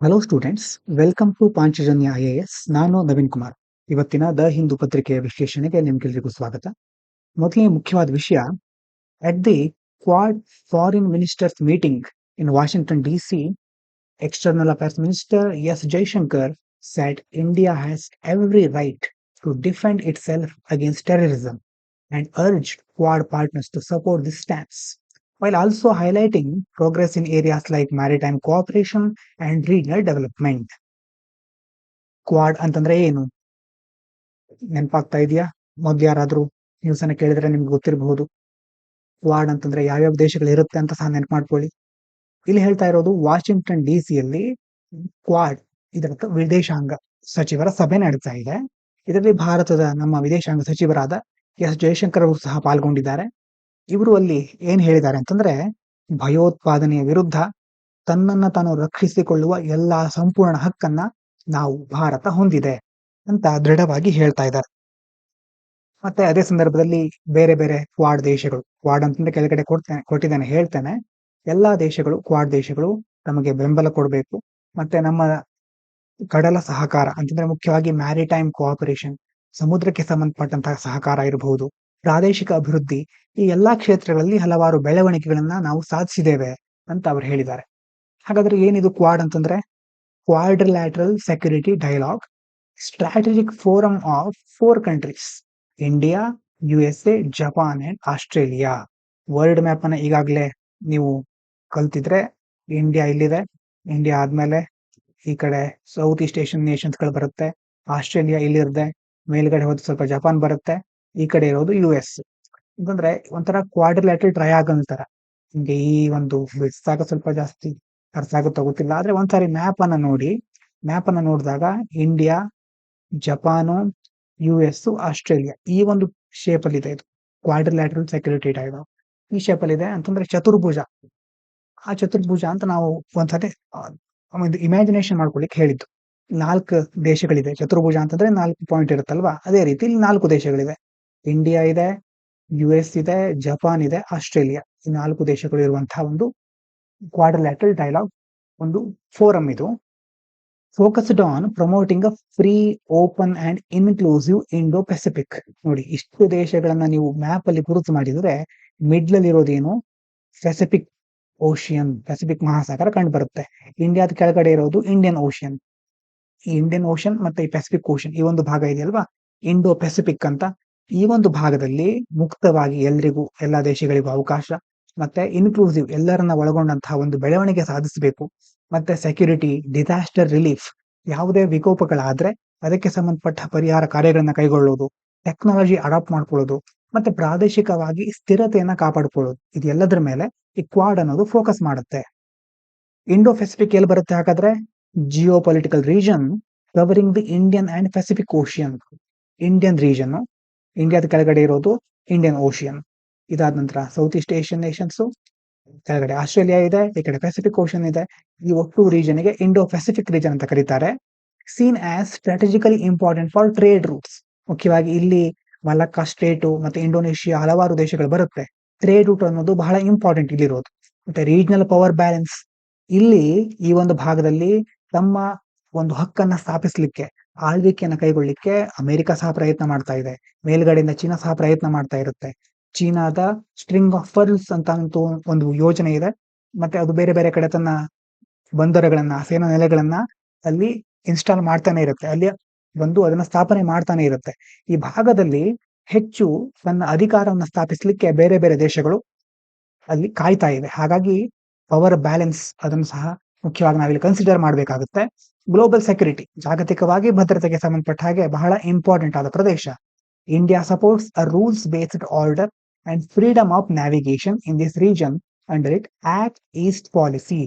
Hello students, welcome to Panchajanya IAS. ನಾನು ನವೀನ್ ಕುಮಾರ್. ಇವತ್ತಿನ the Hindu ಪತ್ರಿಕೆಯ ವಿಶ್ಲೇಷಣೆಗೆ ನಿಮ್ಗೆಲ್ರಿಗೂ ಸ್ವಾಗತ. ಮೊದಲನೇ ಮುಖ್ಯವಾದ ವಿಷಯ, at the Quad foreign ministers meeting in Washington DC, external affairs minister S Jaishankar said India has every right to defend itself against terrorism and urged Quad partners to support this stance, while also highlighting progress in areas like maritime cooperation and regional development. Quad ಅಂತಂದ್ರೆ ಏನು ನೆನಪಾಗ್ತಾ ಇದೆಯಾ? ಮೊದ್ಲು ಯಾರಾದ್ರೂ news ಅನ್ನ ಕೇಳಿದ್ರೆ ನಿಮ್ಗೆ ಗೊತ್ತಿರಬಹುದು. Quad ಅಂತಂದ್ರೆ ಯಾವ್ಯಾವ ದೇಶಗಳು ಇರುತ್ತೆ ಅಂತ ಸಹ ನೆನಪು ಮಾಡ್ಕೊಳ್ಳಿ. ಇಲ್ಲಿ ಹೇಳ್ತಾ ಇರೋದು ವಾಷಿಂಗ್ಟನ್ ಡಿಸಿಯಲ್ಲಿ ಕ್ವಾಡ್ ಇದರ ವಿದೇಶಾಂಗ ಸಚಿವರ ಸಭೆ ನಡೀತಾ ಇದೆ. ಇದರಲ್ಲಿ ಭಾರತದ ನಮ್ಮ ವಿದೇಶಾಂಗ ಸಚಿವರಾದ ಎಸ್ ಜಯಶಂಕರ್ ಅವರು ಸಹ ಪಾಲ್ಗೊಂಡಿದ್ದಾರೆ. ಇವರು ಅಲ್ಲಿ ಏನ್ ಹೇಳಿದ್ದಾರೆ ಅಂತಂದ್ರೆ, ಭಯೋತ್ಪಾದನೆಯ ವಿರುದ್ಧ ತನ್ನನ್ನ ತಾನು ರಕ್ಷಿಸಿಕೊಳ್ಳುವ ಎಲ್ಲಾ ಸಂಪೂರ್ಣ ಹಕ್ಕನ್ನ ನಾವು ಭಾರತ ಹೊಂದಿದೆ ಅಂತ ದೃಢವಾಗಿ ಹೇಳ್ತಾ ಇದ್ದಾರೆ. ಮತ್ತೆ ಅದೇ ಸಂದರ್ಭದಲ್ಲಿ ಬೇರೆ ಬೇರೆ ಕ್ವಾಡ್ ದೇಶಗಳು, ಕ್ವಾಡ್ ಅಂತಂದ್ರೆ ಕೆಳಗಡೆ ಕೊಟ್ಟಿದ್ದೇನೆ ಹೇಳ್ತೇನೆ, ಎಲ್ಲಾ ದೇಶಗಳು, ಕ್ವಾಡ್ ದೇಶಗಳು ನಮಗೆ ಬೆಂಬಲ ಕೊಡಬೇಕು. ಮತ್ತೆ ನಮ್ಮ ಕಡಲ ಸಹಕಾರ ಅಂತಂದ್ರೆ ಮುಖ್ಯವಾಗಿ ಮ್ಯಾರಿಟೈಮ್ ಕೋಆಪರೇಷನ್, ಸಮುದ್ರಕ್ಕೆ ಸಂಬಂಧಪಟ್ಟಂತಹ ಸಹಕಾರ ಇರಬಹುದು, ಪ್ರಾದೇಶಿಕ ಅಭಿವೃದ್ಧಿ, ಈ ಎಲ್ಲಾ ಕ್ಷೇತ್ರಗಳಲ್ಲಿ ಹಲವಾರು ಬೆಳವಣಿಗೆಗಳನ್ನ ನಾವು ಸಾಧಿಸಿದ್ದೇವೆ ಅಂತ ಅವರು ಹೇಳಿದ್ದಾರೆ. ಹಾಗಾದ್ರೆ ಏನಿದು ಕ್ವಾಡ್ ಅಂತಂದ್ರೆ? Quadrilateral security dialogue, strategic forum of 4 countries: India, USA, Japan and Australia. World map ಅನ್ನ ಈಗಾಗಲೇ ನೀವು ಕಲ್ತಿದ್ರೆ, ಇಂಡಿಯಾ ಇಲ್ಲಿದೆ, ಇಂಡಿಯಾ ಆದ್ಮೇಲೆ ಈ ಕಡೆ ಸೌತ್ ಈಸ್ಟ್ ಏಷ್ಯನ್ ನೇಷನ್ಸ್ ಗಳು ಬರುತ್ತೆ, ಆಸ್ಟ್ರೇಲಿಯಾ ಇಲ್ಲಿರುತ್ತೆ, ಮೇಲ್ಗಡೆ ಹೋದ ಸ್ವಲ್ಪ ಜಪಾನ್ ಬರುತ್ತೆ, ಈ ಕಡೆ ಇರೋದು US. ಅಂತಂದ್ರೆ ಒಂಥರ ಕ್ವಾಡ್ರಿಲ್ಯಾಟರಲ್ ಟ್ರಯಾಂಗಲ್ ತರ. ನಿಮ್ಗೆ ಈ ಒಂದು ಬಿಡ್ಸಾಗ ಸ್ವಲ್ಪ ಜಾಸ್ತಿ ಅರ್ಥ ಆಗುತ್ತೋ ಗೊತ್ತಿಲ್ಲ, ಆದ್ರೆ ಒಂದ್ಸಾರಿ ಮ್ಯಾಪ್ ಅನ್ನ ನೋಡಿ. ಮ್ಯಾಪ್ ಅನ್ನ ನೋಡಿದಾಗ ಇಂಡಿಯಾ, ಜಪಾನು, US, ಆಸ್ಟ್ರೇಲಿಯಾ ಈ ಒಂದು ಶೇಪ್ ಅಲ್ಲಿ ಇದೆ. ಇದು ಕ್ವಾಡ್ರಿಲ್ಯಾಟರಲ್ ಸೆಕ್ಯೂರಿಟಿ ಡೈಲಾಗ್ ಈ ಶೇಪ್ ಅಲ್ಲಿ ಇದೆ. ಅಂತಂದ್ರೆ ಚತುರ್ಭುಜ, ಆ ಚತುರ್ಭುಜ ಅಂತ ನಾವು ಒಂದ್ಸತಿ ಒಂದು ಇಮ್ಯಾಜಿನೇಷನ್ ಮಾಡ್ಕೊಳ್ಳಿಕ್ಕೆ ಹೇಳಿದ್ದು. 4 ದೇಶಗಳಿದೆ. ಚತುರ್ಭುಜ ಅಂತಂದ್ರೆ 4 ಪಾಯಿಂಟ್ ಇರುತ್ತಲ್ವಾ, ಅದೇ ರೀತಿ ಇಲ್ಲಿ 4 ದೇಶಗಳಿದೆ. ಇಂಡಿಯಾ ಇದೆ, US ಇದೆ, ಜಪಾನ್ ಇದೆ, ಆಸ್ಟ್ರೇಲಿಯಾ, ಈ 4 ದೇಶಗಳು ಇರುವಂತಹ ಒಂದು ಕ್ವಾಡ್ರಿಲ್ಯಾಟರಲ್ ಡೈಲಾಗ್ ಒಂದು ಫೋರಂ. ಇದು focused on promoting a free, open and inclusive Indo Pacific. ನೋಡಿ, ಇಷ್ಟು ದೇಶಗಳನ್ನ ನೀವು ಮ್ಯಾಪ್ ಅಲ್ಲಿ ಗುರುತು ಮಾಡಿದ್ರೆ ಮಿಡ್ಲ್ ಅಲ್ಲಿ ಇರೋದೇನು? ಪೆಸಿಫಿಕ್ ಓಷಿಯನ್, ಪೆಸಿಫಿಕ್ ಮಹಾಸಾಗರ ಕಂಡು ಬರುತ್ತೆ. ಇಂಡಿಯಾದ ಕೆಳಗಡೆ ಇರೋದು ಇಂಡಿಯನ್ ಓಷಿಯನ್. ಈ ಇಂಡಿಯನ್ ಓಷನ್ ಮತ್ತೆ ಈ ಪೆಸಿಫಿಕ್ ಓಷನ್ ಈ ಒಂದು ಭಾಗ ಇದೆಯಲ್ವಾ, ಇಂಡೋ ಪೆಸಿಫಿಕ್ ಅಂತ. ಈ ಒಂದು ಭಾಗದಲ್ಲಿ ಮುಕ್ತವಾಗಿ ಎಲ್ರಿಗೂ, ಎಲ್ಲಾ ದೇಶಗಳಿಗೂ ಅವಕಾಶ, ಮತ್ತೆ ಇನ್ಕ್ಲೂಸಿವ್ ಎಲ್ಲರನ್ನ ಒಳಗೊಂಡಂತಹ ಒಂದು ಬೆಳವಣಿಗೆ ಸಾಧಿಸಬೇಕು. ಮತ್ತೆ ಸೆಕ್ಯೂರಿಟಿ, ಡಿಸಾಸ್ಟರ್ ರಿಲೀಫ್, ಯಾವುದೇ ವಿಕೋಪಗಳಾದ್ರೆ ಅದಕ್ಕೆ ಸಂಬಂಧಪಟ್ಟ ಪರಿಹಾರ ಕಾರ್ಯಗಳನ್ನ ಕೈಗೊಳ್ಳೋದು, ಟೆಕ್ನಾಲಜಿ ಅಡಾಪ್ಟ್ ಮಾಡ್ಕೊಳ್ಳೋದು, ಮತ್ತೆ ಪ್ರಾದೇಶಿಕವಾಗಿ ಸ್ಥಿರತೆಯನ್ನ ಕಾಪಾಡಿಕೊಳ್ಳೋದು, ಇದೆಲ್ಲದರ ಮೇಲೆ ಈ ಕ್ವಾಡ್ ಅನ್ನೋದು ಫೋಕಸ್ ಮಾಡುತ್ತೆ. ಇಂಡೋ ಪೆಸಿಫಿಕ್ ಎಲ್ಲಿ ಬರುತ್ತೆ ಹಾಗಾದ್ರೆ? Jio political region covering the Indian and Pacific ocean. Indian region, ಇಂಡಿಯಾದ ಕೆಳಗಡೆ ಇರೋದು ಇಂಡಿಯನ್ ಓಷಿಯನ್. ಇದಾದ ನಂತರ ಸೌತ್ ಈಸ್ಟ್ ಏಷ್ಯನ್ ನೇಷನ್ಸ್, ಕೆಳಗಡೆ ಆಸ್ಟ್ರೇಲಿಯಾ ಇದೆ, ಈ ಕಡೆ ಪೆಸಿಫಿಕ್ ಓಷನ್ ಇದೆ. ಈ ಒಟ್ಟು ರೀಜನ್ ಗೆ ಇಂಡೋ ಪೆಸಿಫಿಕ್ ರೀಜನ್ ಅಂತ ಕರೀತಾರೆ. Seen as strategically important for trade routes. ಮುಖ್ಯವಾಗಿ ಇಲ್ಲಿ ಮಲಕ್ಕಾ ಸ್ಟೇಟು ಮತ್ತೆ ಇಂಡೋನೇಷಿಯಾ ಹಲವಾರು ದೇಶಗಳು ಬರುತ್ತೆ. ಟ್ರೇಡ್ ರೂಟ್ ಅನ್ನೋದು ಬಹಳ ಇಂಪಾರ್ಟೆಂಟ್ ಇಲ್ಲಿರೋದು. ಮತ್ತೆ ರೀಜನಲ್ ಪವರ್ ಬ್ಯಾಲೆನ್ಸ್, ಇಲ್ಲಿ ಈ ಒಂದು ಭಾಗದಲ್ಲಿ ತಮ್ಮ ಒಂದು ಹಕ್ಕನ್ನ ಸ್ಥಾಪಿಸಲಿಕ್ಕೆ, ಆಳ್ವಿಕೆಯನ್ನ ಕೈಗೊಳ್ಳಿಕ್ಕೆ ಅಮೆರಿಕ ಸಹ ಪ್ರಯತ್ನ ಮಾಡ್ತಾ ಇದೆ. ಮೇಲ್ಗಡೆಯಿಂದ ಚೀನಾ ಸಹ ಪ್ರಯತ್ನ ಮಾಡ್ತಾ ಇರುತ್ತೆ. ಚೀನಾದ ಸ್ಟ್ರಿಂಗ್ ಆಫ್ ಪರ್ಲ್ಸ್ ಅಂತ ಒಂದು ಯೋಜನೆ ಇದೆ. ಮತ್ತೆ ಅದು ಬೇರೆ ಬೇರೆ ಕಡೆ ತನ್ನ ಬಂದರುಗಳನ್ನ, ಸೇನಾ ನೆಲೆಗಳನ್ನ ಅಲ್ಲಿ ಇನ್ಸ್ಟಾಲ್ ಮಾಡ್ತಾನೆ ಇರುತ್ತೆ, ಅಲ್ಲಿ ಬಂದು ಅದನ್ನ ಸ್ಥಾಪನೆ ಮಾಡ್ತಾನೆ ಇರುತ್ತೆ. ಈ ಭಾಗದಲ್ಲಿ ಹೆಚ್ಚು ತನ್ನ ಅಧಿಕಾರವನ್ನು ಸ್ಥಾಪಿಸಲಿಕ್ಕೆ ಬೇರೆ ಬೇರೆ ದೇಶಗಳು ಅಲ್ಲಿ ಕಾಯ್ತಾ ಇವೆ. ಹಾಗಾಗಿ ಪವರ್ ಬ್ಯಾಲೆನ್ಸ್ ಅದನ್ನು ಸಹ ಮುಖ್ಯವಾಗಿ ನಾವಿಲ್ಲಿ ಕನ್ಸಿಡರ್ ಮಾಡಬೇಕಾಗುತ್ತೆ. ಗ್ಲೋಬಲ್ ಸೆಕ್ಯೂರಿಟಿ, ಜಾಗತಿಕವಾಗಿ ಭದ್ರತೆಗೆ ಸಂಬಂಧಪಟ್ಟ ಹಾಗೆ ಬಹಳ ಇಂಪಾರ್ಟೆಂಟ್ ಆದ ಪ್ರದೇಶ. India supports a rules based order and freedom of navigation in this region under it act East policy.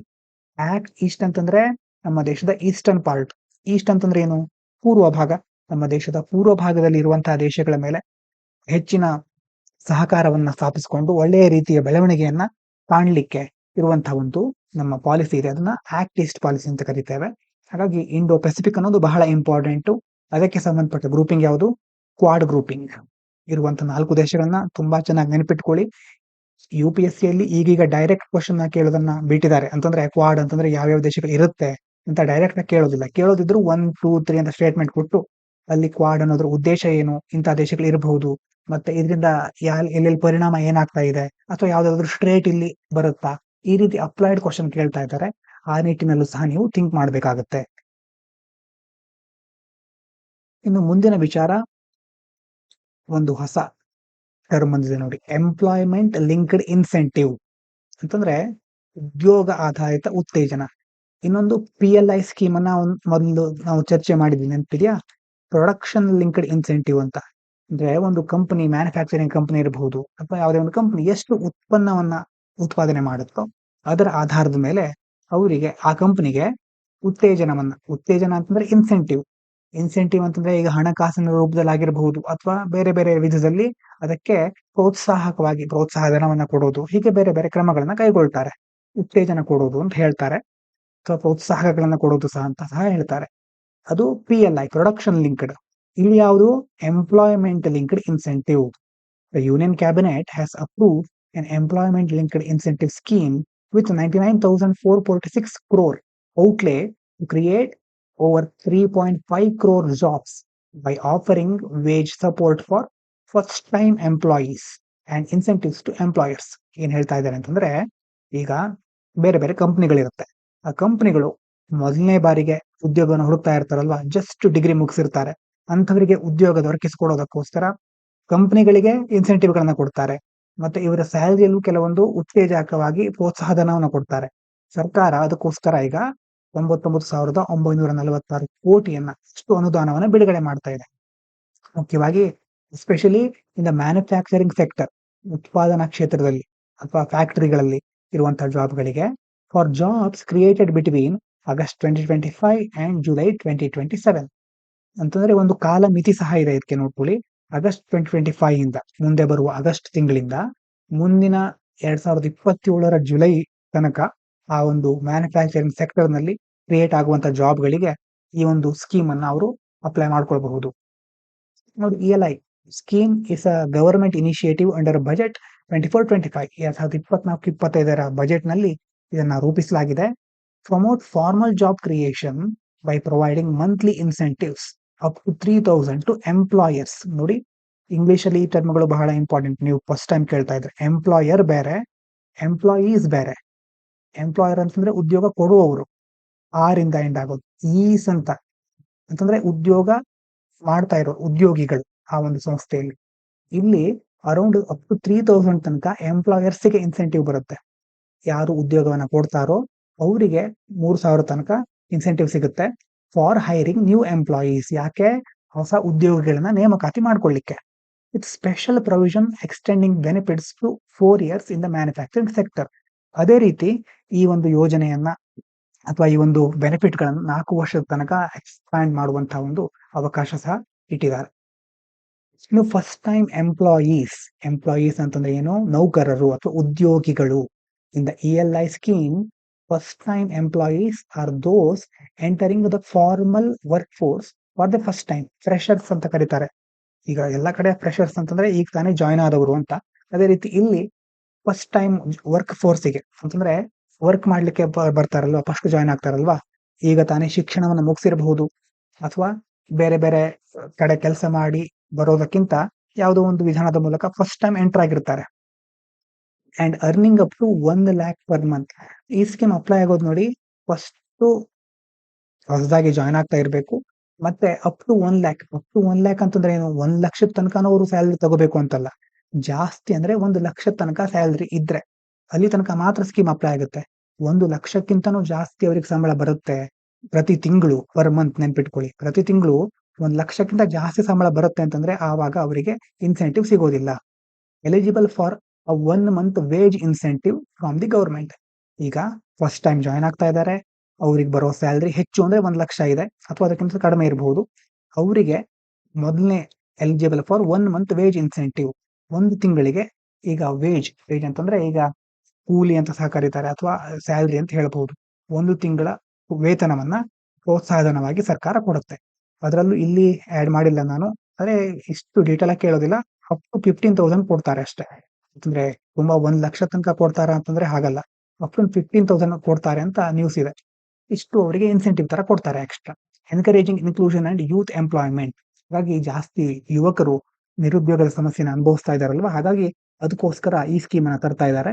Act East ಅಂತಂದ್ರೆ ನಮ್ಮ ದೇಶದ ಈಸ್ಟರ್ನ್ ಪಾರ್ಟ್. ಈಸ್ಟ್ ಅಂತಂದ್ರೆ ಏನು? ಪೂರ್ವ ಭಾಗ. ನಮ್ಮ ದೇಶದ ಪೂರ್ವ ಭಾಗದಲ್ಲಿ ಇರುವಂತಹ ದೇಶಗಳ ಮೇಲೆ ಹೆಚ್ಚಿನ ಸಹಕಾರವನ್ನ ಸ್ಥಾಪಿಸಿಕೊಂಡು ಒಳ್ಳೆಯ ರೀತಿಯ ಬೆಳವಣಿಗೆಯನ್ನ ಕಾಣಲಿಕ್ಕೆ ಇರುವಂತಹ ಒಂದು ನಮ್ಮ ಪಾಲಿಸಿ ಇದೆ. ಅದನ್ನ ಆಕ್ಟ್ ಈಸ್ಟ್ ಪಾಲಿಸಿ ಅಂತ ಕರಿತೇವೆ. ಹಾಗಾಗಿ ಇಂಡೋ ಪೆಸಿಫಿಕ್ ಅನ್ನೋದು ಬಹಳ ಇಂಪಾರ್ಟೆಂಟ್. ಅದಕ್ಕೆ ಸಂಬಂಧಪಟ್ಟ ಗ್ರೂಪಿಂಗ್ ಯಾವುದು? Quad grouping. ಇರುವಂತಹ 4 ದೇಶಗಳನ್ನ ತುಂಬಾ ಚೆನ್ನಾಗಿ ನೆನಪಿಟ್ಕೊಳ್ಳಿ. UPSC ಯಲ್ಲಿ ಈಗೀಗ ಡೈರೆಕ್ಟ್ ಕ್ವಶನ್ ಕೇಳೋದನ್ನ ಬಿಟ್ಟಿದ್ದಾರೆ. ಅಂತಂದ್ರೆ ಕ್ವಾಡ್ ಅಂತಂದ್ರೆ ಯಾವ್ಯಾವ ದೇಶಗಳು ಇರುತ್ತೆ ಅಂತ ಡೈರೆಕ್ಟ್ ಆಗಿ ಕೇಳೋದಿಲ್ಲ. ಕೇಳೋದಿದ್ರು 1, 2, 3 ಅಂತ ಸ್ಟೇಟ್ಮೆಂಟ್ ಕೊಟ್ಟು ಅಲ್ಲಿ ಕ್ವಾಡ್ ಅನ್ನೋದ್ರ ಉದ್ದೇಶ ಏನು, ಇಂಥ ದೇಶಗಳು ಇರಬಹುದು, ಮತ್ತೆ ಇದರಿಂದ ಎಲ್ಲೆಲ್ಲಿ ಪರಿಣಾಮ ಏನಾಗ್ತಾ ಇದೆ, ಅಥವಾ ಯಾವ್ದಾದ್ರು ಸ್ಟ್ರೇಟ್ ಇಲ್ಲಿ ಬರುತ್ತಾ, ಈ ರೀತಿ ಅಪ್ಲೈಡ್ ಕ್ವಶನ್ ಕೇಳ್ತಾ ಇದ್ದಾರೆ. ಆ ನಿಟ್ಟಿನಲ್ಲೂ ಸಹ ನೀವು ಥಿಂಕ್ ಮಾಡಬೇಕಾಗತ್ತೆ. ಇನ್ನು ಮುಂದಿನ ವಿಚಾರ, ಒಂದು ಹೊಸ ಟರ್ಮ್ ಬಂದಿದೆ ನೋಡಿ, ಎಂಪ್ಲಾಯ್ಮೆಂಟ್ ಲಿಂಕ್ಡ್ ಇನ್ಸೆಂಟಿವ್ ಅಂತಂದ್ರೆ ಉದ್ಯೋಗ ಆಧಾರಿತ ಉತ್ತೇಜನ. ಇನ್ನೊಂದು PLI ಸ್ಕೀಮ್ ಅನ್ನ ಮೊದಲು ನಾವು ಚರ್ಚೆ ಮಾಡಿದ್ವಿ, ನೆನಪಿದ್ಯಾ? ಪ್ರೊಡಕ್ಷನ್ ಲಿಂಕ್ಡ್ ಇನ್ಸೆಂಟಿವ್ ಅಂತ. ಅಂದ್ರೆ ಒಂದು ಕಂಪನಿ, ಮ್ಯಾನುಫ್ಯಾಕ್ಚರಿಂಗ್ ಕಂಪನಿ ಇರಬಹುದು ಅಥವಾ ಯಾವುದೇ ಒಂದು ಕಂಪನಿ ಎಷ್ಟು ಉತ್ಪನ್ನವನ್ನ ಉತ್ಪಾದನೆ ಮಾಡುತ್ತೋ ಅದರ ಆಧಾರದ ಮೇಲೆ ಅವರಿಗೆ, ಆ ಕಂಪನಿಗೆ ಉತ್ತೇಜನ ಅಂತಂದ್ರೆ ಇನ್ಸೆಂಟಿವ್ ಅಂತಂದ್ರೆ ಈಗ ಹಣಕಾಸಿನ ರೂಪದಲ್ಲಿ ಆಗಿರಬಹುದು ಅಥವಾ ಬೇರೆ ಬೇರೆ ವಿಧದಲ್ಲಿ ಅದಕ್ಕೆ ಪ್ರೋತ್ಸಾಹ ಧನವನ್ನ ಕೊಡೋದು, ಹೀಗೆ ಬೇರೆ ಬೇರೆ ಕ್ರಮಗಳನ್ನ ಕೈಗೊಳ್ತಾರೆ. ಉತ್ತೇಜನ ಕೊಡೋದು ಅಂತ ಹೇಳ್ತಾರೆ, ಅಥವಾ ಪ್ರೋತ್ಸಾಹಗಳನ್ನ ಕೊಡೋದು ಅಂತ ಸಹ ಹೇಳ್ತಾರೆ. ಅದು PLI, ಪ್ರೊಡಕ್ಷನ್ ಲಿಂಕ್ಡ್. ಇಲ್ಲಿ ಯಾವುದು? Employment linked incentive. The Union Cabinet has approved an employment linked incentive scheme with 99,446 crore outlay to create over 3.5 crore jobs by offering wage support for first time employees and incentives to employers. ಏನ್ ಹೇಳ್ತಾ ಇದ್ದಾರೆ ಅಂತಂದ್ರೆ, ಈಗ ಬೇರೆ ಬೇರೆ ಕಂಪನಿಗಳಿರುತ್ತೆ. ಆ ಕಂಪನಿಗಳು ಮೊದಲನೇ ಬಾರಿಗೆ ಉದ್ಯೋಗವನ್ನು ಹುಡುಕ್ತಾ ಇರ್ತಾರಲ್ವಾ, ಜಸ್ಟ್ ಡಿಗ್ರಿ ಮುಗಿಸಿರ್ತಾರೆ, ಅಂಥವರಿಗೆ ಉದ್ಯೋಗ ದೊರಕಿಸಿಕೊಡೋದಕ್ಕೋಸ್ಕರ ಕಂಪನಿಗಳಿಗೆ ಇನ್ಸೆಂಟಿವ್ ಗಳನ್ನ ಕೊಡ್ತಾರೆ. ಮತ್ತೆ ಇವರ ಸ್ಯಾಲರಿಯಲ್ಲೂ ಕೆಲವೊಂದು ಉತ್ತೇಜಕವಾಗಿ ಪ್ರೋತ್ಸಾಹಧನವನ್ನು ಕೊಡ್ತಾರೆ. ಸರ್ಕಾರ ಅದಕ್ಕೋಸ್ಕರ ಈಗ 99,946 ಕೋಟಿಯನ್ನ ಅಷ್ಟು ಅನುದಾನವನ್ನು ಬಿಡುಗಡೆ ಮಾಡ್ತಾ ಇದೆ. ಮುಖ್ಯವಾಗಿ especially in the manufacturing sector, ಉತ್ಪಾದನಾ ಕ್ಷೇತ್ರದಲ್ಲಿ ಅಥವಾ ಫ್ಯಾಕ್ಟರಿಗಳಲ್ಲಿ ಇರುವಂತಹ ಜಾಬ್ಗಳಿಗೆ, for jobs created between August 2025 and July 2027 ಅಂತಂದ್ರೆ ಒಂದು ಕಾಲ ಮಿತಿ ಸಹ ಇದೆ ಇದಕ್ಕೆ, ನೋಡ್ಕೊಳ್ಳಿ. ಆಗಸ್ಟ್ 2025 ಇಂದ ಮುಂದೆ ಬರುವ ಆಗಸ್ಟ್ ತಿಂಗಳಿಂದ ಮುಂದಿನ 2027 ಜುಲೈ ತನಕ ಆ ಒಂದು ಮ್ಯಾನುಫ್ಯಾಕ್ಚರಿಂಗ್ ಸೆಕ್ಟರ್ ನಲ್ಲಿ ಕ್ರಿಯೇಟ್ ಆಗುವಂತಹ ಜಾಬ್ಗಳಿಗೆ ಈ ಒಂದು ಸ್ಕೀಮ್ ಅನ್ನ ಅವರು ಅಪ್ಲೈ ಮಾಡ್ಕೊಳ್ಬಹುದು. ನೋಡಿ, ELI scheme is a government initiative under budget 24-25, 2024-25 budget ನಲ್ಲಿ ಇದನ್ನ ರೂಪಿಸಲಾಗಿದೆ. Promote formal job creation by providing monthly incentives up to 3,000 to employers. ನೋಡಿ, ಇಂಗ್ಲಿಷ್ ಅಲ್ಲಿ ಈ ಟರ್ಮ್ಗಳು ಬಹಳ ಇಂಪಾರ್ಟೆಂಟ್. ನೀವು ಫಸ್ಟ್ ಟೈಮ್ ಕೇಳ್ತಾ ಇದ್ರೆ, ಎಂಪ್ಲಾಯರ್ ಬೇರೆ, ಎಂಪ್ಲಾಯೀಸ್ ಬೇರೆ. ಎಂಪ್ಲಾಯರ್ ಅಂತಂದ್ರೆ ಉದ್ಯೋಗ ಕೊಡುವವರು, ಆರಿಂದ ಎಂಡ್ ಆಗೋದು. ಈಸ್ ಅಂತಂದ್ರೆ ಉದ್ಯೋಗ ಮಾಡ್ತಾ ಇರೋ ಉದ್ಯೋಗಿಗಳು ಆ ಒಂದು ಸಂಸ್ಥೆಯಲ್ಲಿ. ಇಲ್ಲಿ ಅರೌಂಡ್ ಅಪ್ ಟು 3,000 ತನಕ ಎಂಪ್ಲಾಯರ್ಸ್ ಗೆ ಇನ್ಸೆಂಟಿವ್ ಬರುತ್ತೆ. ಯಾರು ಉದ್ಯೋಗವನ್ನ ಕೊಡ್ತಾರೋ ಅವರಿಗೆ 3,000 ತನಕ ಇನ್ಸೆಂಟಿವ್ ಸಿಗುತ್ತೆ ಫಾರ್ ಹೈರಿಂಗ್ ನ್ಯೂ ಎಂಪ್ಲಾಯೀಸ್. ಯಾಕೆ? ಹೊಸ ಉದ್ಯೋಗಿಗಳನ್ನ ನೇಮಕಾತಿ ಮಾಡ್ಕೊಳ್ಳಿಕ್ಕೆ. With special provision extending benefits to 4 years in the manufacturing sector. ಅದೇ ರೀತಿ ಈ ಒಂದು ಯೋಜನೆಯನ್ನ ಅಥವಾ ಈ ಒಂದು ಬೆನಿಫಿಟ್ ಗಳನ್ನು 4 ವರ್ಷದ ತನಕ ಎಕ್ಸ್ಪ್ಯಾಂಡ್ ಮಾಡುವಂತಹ ಒಂದು ಅವಕಾಶ ಸಹ ಇಟ್ಟಿದ್ದಾರೆ. ಇನ್ನು ಫಸ್ಟ್ ಟೈಮ್ ಎಂಪ್ಲಾಯೀಸ್ ಅಂತಂದ್ರೆ ಏನು? ನೌಕರರು ಅಥವಾ ಉದ್ಯೋಗಿಗಳು. In the ELI scheme, first time employees are those entering the formal work force for the first time. Freshers ಅಂತ ಕರೀತಾರೆ. ಈಗ ಎಲ್ಲ ಕಡೆ ಫ್ರೆಷರ್ಸ್ ಅಂತಂದ್ರೆ ಈಗ ತಾನೇ ಜಾಯ್ನ್ ಆದವರು ಅಂತ. ಅದೇ ರೀತಿ ಇಲ್ಲಿ ಫಸ್ಟ್ ಟೈಮ್ ವರ್ಕ್ ಫೋರ್ಸಿಗೆ ಅಂತಂದ್ರೆ ವರ್ಕ್ ಮಾಡ್ಲಿಕ್ಕೆ ಬರ್ತಾರಲ್ವಾ, ಫಸ್ಟ್ ಜಾಯ್ನ್ ಆಗ್ತಾರಲ್ವಾ, ಈಗ ತಾನೇ ಶಿಕ್ಷಣವನ್ನು ಮುಗಿಸಿರಬಹುದು ಅಥವಾ ಬೇರೆ ಬೇರೆ ಕಡೆ ಕೆಲಸ ಮಾಡಿ ಬರೋದಕ್ಕಿಂತ ಯಾವುದೋ ಒಂದು ವಿಧಾನದ ಮೂಲಕ ಫಸ್ಟ್ ಟೈಮ್ ಎಂಟರ್ ಆಗಿರ್ತಾರೆ. And earning up to 1 lakh per month. ಈ ಸ್ಕೀಮ್ ಅಪ್ಲೈ ಆಗೋದು ನೋಡಿ, ಫಸ್ಟ್ ಹೊಸದಾಗಿ ಜಾಯ್ನ್ ಆಗ್ತಾ ಇರಬೇಕು, ಮತ್ತೆ ಅಪ್ ಟು 1 lakh ಅಂತಂದ್ರೆ ಏನು? 1 ಲಕ್ಷದ ತನಕ ಅವರು ಸ್ಯಾಲರಿ ತಗೋಬೇಕು ಅಂತಲ್ಲ. ಜಾಸ್ತಿ ಅಂದ್ರೆ 1 ಲಕ್ಷದ ತನಕ ಸ್ಯಾಲರಿ ಇದ್ರೆ ಅಲ್ಲಿ ತನಕ ಮಾತ್ರ ಸ್ಕೀಮ್ ಅಪ್ಲೈ ಆಗುತ್ತೆ. 1 ಲಕ್ಷಕ್ಕಿಂತನೂ ಜಾಸ್ತಿ ಅವ್ರಿಗೆ ಸಂಬಳ ಬರುತ್ತೆ ಪ್ರತಿ ತಿಂಗಳು, ಪರ್ ಮಂತ್. ನೆನ್ಪಿಟ್ಕೊಳ್ಳಿ, ಪ್ರತಿ ತಿಂಗಳು 1 ಲಕ್ಷಕ್ಕಿಂತ ಜಾಸ್ತಿ ಸಂಬಳ ಬರುತ್ತೆ ಅಂತಂದ್ರೆ ಆವಾಗ ಅವರಿಗೆ ಇನ್ಸೆಂಟಿವ್ ಸಿಗೋದಿಲ್ಲ. Eligible for a 1 month wage incentive from the government. ಈಗ ಫಸ್ಟ್ ಟೈಮ್ ಜಾಯ್ನ್ ಆಗ್ತಾ ಇದ್ದಾರೆ, ಅವ್ರಿಗೆ ಬರೋ ಸ್ಯಾಲರಿ ಹೆಚ್ಚು ಅಂದ್ರೆ 1 ಲಕ್ಷ ಇದೆ ಅಥವಾ ಅದಕ್ಕಿಂತ ಕಡಿಮೆ ಇರಬಹುದು. ಅವರಿಗೆ ಮೊದಲನೇ eligible for 1 month wage incentive. ಒಂದು ತಿಂಗಳಿಗೆ ಈಗ ವೇಜ್ ಅಂತಂದ್ರೆ ಈಗ ಕೂಲಿ ಅಂತ ಸಹ ಕರೀತಾರೆ ಅಥವಾ ಸ್ಯಾಲರಿ ಅಂತ ಹೇಳ್ಬಹುದು. ಒಂದು ತಿಂಗಳ ವೇತನವನ್ನ ಪ್ರೋತ್ಸಾಹಧನವಾಗಿ ಸರ್ಕಾರ ಕೊಡುತ್ತೆ. ಅದರಲ್ಲೂ ಇಲ್ಲಿ ಆಡ್ ಮಾಡಿಲ್ಲ ನಾನು, ಅದೇ ಇಷ್ಟು ಡೀಟೇಲ್ ಆಗಿ ಕೇಳೋದಿಲ್ಲ. ಅಪ್ ಟು 15,000 ಕೊಡ್ತಾರೆ ಅಷ್ಟೇ. ಅಂದ್ರೆ ತುಂಬಾ 1 ಲಕ್ಷ ತನಕ ಕೊಡ್ತಾರ ಅಂತಂದ್ರೆ ಹಾಗಲ್ಲ, ಅಪ್ ಟು 15,000 ಕೊಡ್ತಾರೆ ಅಂತ ನ್ಯೂಸ್ ಇದೆ. ಇಷ್ಟು ಅವರಿಗೆ ಇನ್ಸೆಂಟಿವ್ ತರ ಕೊಡ್ತಾರೆ extra. Encouraging inclusion and youth employment. ಹಾಗಾಗಿ ಜಾಸ್ತಿ ಯುವಕರು ನಿರುದ್ಯೋಗದ ಸಮಸ್ಯೆನ ಅನುಭವಿಸ್ತಾ ಇದಾರಲ್ವಾ, ಹಾಗಾಗಿ ಅದಕ್ಕೋಸ್ಕರ ಈ ಸ್ಕೀಮ್ ಅನ್ನ ತರ್ತಾ ಇದ್ದಾರೆ.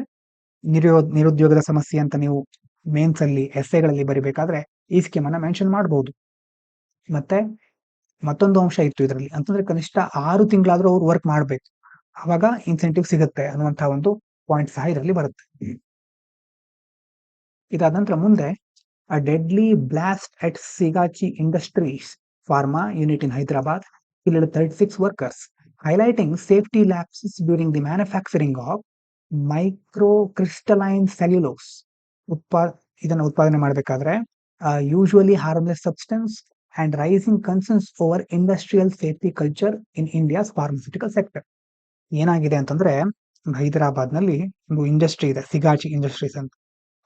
ನಿರುದ್ಯೋಗದ ಸಮಸ್ಯೆ ಅಂತ ನೀವು ಮೇನ್ಸ್ ಅಲ್ಲಿ ಎಸ್ಸೆಗಳಲ್ಲಿ ಬರಿಬೇಕಾದ್ರೆ ಈ ಸ್ಕೀಮ್ ಅನ್ನ ಮೆನ್ಷನ್ ಮಾಡಬಹುದು. ಮತ್ತೆ ಮತ್ತೊಂದು ಅಂಶ ಇತ್ತು ಇದರಲ್ಲಿ, ಅಂತಂದ್ರೆ ಕನಿಷ್ಠ 6 ತಿಂಗಳಾದ್ರೂ ಅವ್ರು ವರ್ಕ್ ಮಾಡ್ಬೇಕು, ಅವಾಗ ಇನ್ಸೆಂಟಿವ್ ಸಿಗುತ್ತೆ ಅನ್ನುವಂತಹ ಒಂದು ಪಾಯಿಂಟ್ ಸಹ ಇದರಲ್ಲಿ ಬರುತ್ತೆ. ಇದಾದ ನಂತರ ಮುಂದೆ a deadly blast at Sigachi Industries Pharma unit in Hyderabad killed 36 workers, highlighting safety lapses during the manufacturing of microcrystalline cellulose. ಇದನ್ನು ಉತ್ಪಾದನೆ ಮಾಡಬೇಕಾದ್ರೆ usually harmless substance and raising concerns over industrial safety culture in India's pharmaceutical sector. ಏನಾಗಿದೆ ಅಂತಂದ್ರೆ, ಹೈದರಾಬಾದ್ ನಲ್ಲಿ ಒಂದು industry ಇದೆ, Sigachi industries ಅಂತ.